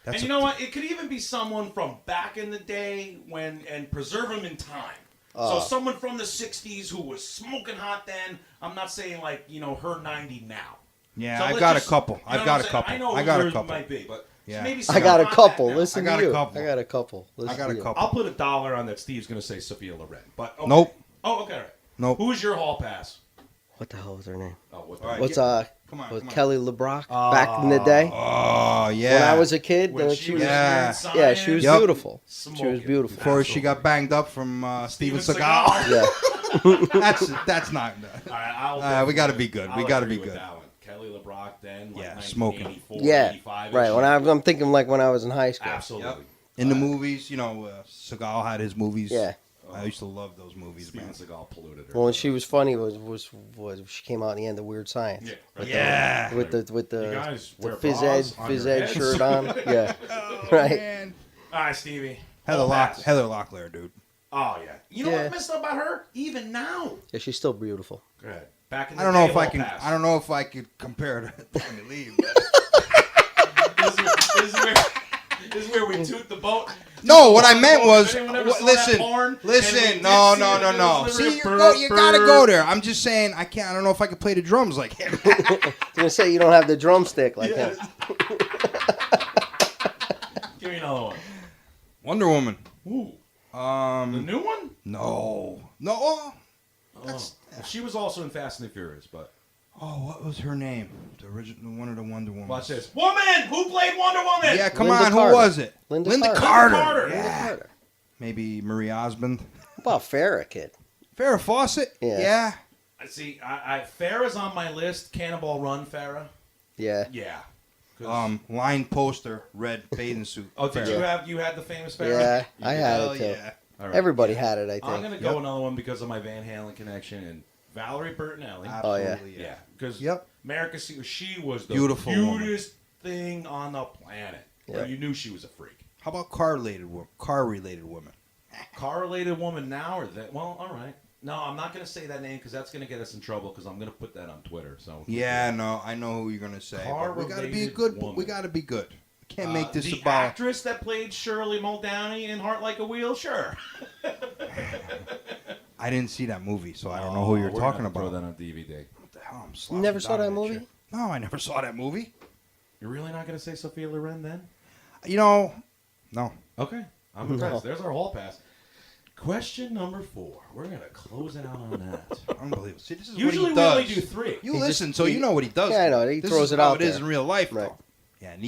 And you know what? It could even be someone from back in the day and preserve them in time. So someone from the 60s who was smoking hot then. I'm not saying like, her 90 now. Yeah, So I've let's got just- a couple. you know I've what got I'm a saying? couple. I know I got who a yours couple. might be, but Yeah. maybe I someone got a hot couple. back now. Listen I got to a you. couple. I got a couple. Listen I got to a you. couple. I'll put $1 on that Steve's going to say Sophia Loren. But okay. Nope. Oh, okay. All right. Nope. Who is your hall pass? What the hell was her name? Oh, what? All right. What's Come on. was come on. Kelly LeBrock back in the day? Oh yeah. When I was a kid, When she was Yeah. yeah, she was Yep. beautiful. She Smoking. was beautiful. Before she got banged up from Steven Steven Seagal. Seagal. Yeah. That's not. All right, We gotta be good. We gotta be agree with good. that one. Kelly LeBrock then, like Yeah, smoking. 1984, Yeah. 85 Right. When I'm thinking like when I was in high school. Absolutely. Yep. In the movies, Seagal had his movies. Yeah. I used to love those movies, man. Steven Seagal polluted her. Well, when she was funny was she came out in the end of Weird Science. Yeah. With the You guys the wear phys bras ed on your heads? shirt on. Yeah. Oh, Right. man. All right, Stevie. Heather All pass. Locklear, dude. Oh, yeah. You know Yeah. what messed up about her? Even now. Yeah, she's still beautiful. Go ahead. Back in the I don't know day, if I hall can. pass. I don't know if I could compare her to Tommy Lee. This is where we toot the boat. No, what I meant was, Anyone ever saw that listen, porn? And we listen, did no. see it. See, you gotta go there. I'm just saying, I can't. I don't know if I could play the drums like him. I was gonna say you don't have the drumstick like him. Give me another one. Wonder Woman. Ooh. The new one? No. That's, She was also in Fast and the Furious, but... what was her name? The original one of the Wonder Woman. Watch this. Woman! Who played Wonder Woman? Yeah, come Linda on. Carter. Who was it? Linda Carter. Carter. Yeah. Linda Carter. Maybe Marie Osmond. How about Farrah, kid? Farrah Fawcett. Yeah. See, Farrah's on my list. Cannonball Run, Farrah. Yeah. Yeah. Line poster, red bathing suit. Oh, did Farrah. you had the famous Farrah? Yeah, You I did? had Hell it too. yeah. All right. Everybody had it, I think. I'm gonna go another one because of my Van Halen connection and Valerie Bertinelli. Absolutely, Yeah, because Yep. America, she was the Beautiful woman. cutest thing on the planet. Yeah. You knew she was a freak. How about car-related women? Car-related woman now or that? Well, all right. No, I'm not going to say that name because that's going to get us in trouble because I'm going to put that on Twitter. So Yeah, no, I know who you're gonna say. But we gotta be Car-related good. woman. We gotta be good. We can't make this the about. actress that played Shirley Muldowney in Heart Like a Wheel, sure. I didn't see that movie, so I don't know who you're We're talking gonna about. Throw that on DVD. What the hell? I'm You slouching never saw down that in movie? chair. No, I never saw that movie. You're really not going to say Sophia Loren then? You know, no. Okay. I'm impressed. There's our hall pass. Question number 4. We're going to close it out on that. Unbelievable. See, this is Usually what we he only does. do 3. You He listen, just- so he- you know what he does. Yeah, I know. He This throws is it how out it is there. in real life, Right. though. Yeah, and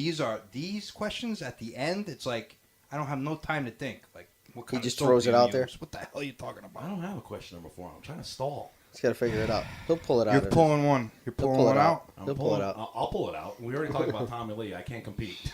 these questions at the end. It's like I don't have no time to think. Like, what kind just of soap throws do it you out there? use? What the hell are you talking I about? don't have a question number 4. I'm trying to stall. He's got to figure it out. He'll pull it out. You're pulling one. You're He'll pulling pull one it out. He'll pull it out. I'll pull it out. We already talked about Tommy Lee. I can't compete.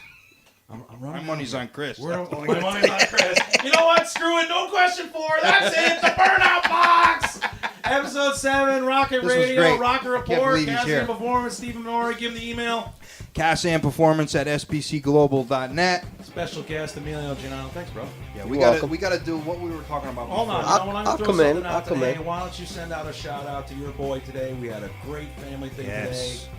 I'm My running. money's on Chris. My money's on Chris. You know what? Screw it. No question 4. That's it. The Burnout Box. Episode 7. Rocket This was Radio. great. Rocket I can't Report. believe he's here. cas-am Performance. Stephen Minore. Give him the email. cas-am Performance at sbcglobal.net. Special guest Emilio Giano. Thanks, bro. Yeah, You're we gotta welcome. we gotta do what we were talking about. Hold on. before. You know what? I'm I'll gonna throw come in. something out I'll come today. in. Why don't you send out a shout out to your boy today? We had a great family thing Yes. today.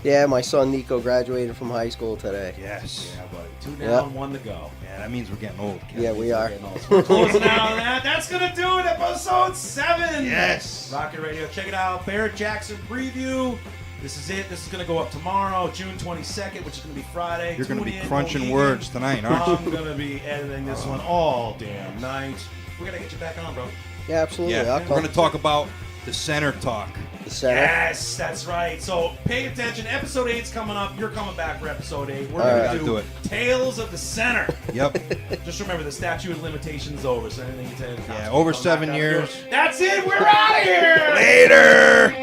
Yeah, my son Nico graduated from high school today. Yes. Yeah, buddy. 2 Yep. down, 1 to go. Yeah, that means we're getting old. Kid. Yeah, we are. We're closing out on that. That's going to do it. Episode 7. Yes. Rocket Radio. Check it out. Barrett Jackson preview. This is it. This is going to go up tomorrow, June 22nd, which is going to be Friday. You're gonna Tune be in, crunching Mohegan. words tonight, aren't you? I'm going to be editing this one all damn night. We're going to get you back on, bro. Yeah, absolutely. Yeah, I'll we're come. gonna talk about the center talk. The center. Yes, that's right. So pay attention. Episode 8's coming up. You're coming back for episode 8. We're All going right. to Do do it. Tales of the Center. Yep. Just remember, the statute of limitations over. So anything you say, Yeah, over 7 years. That's it. We're out of here. Later.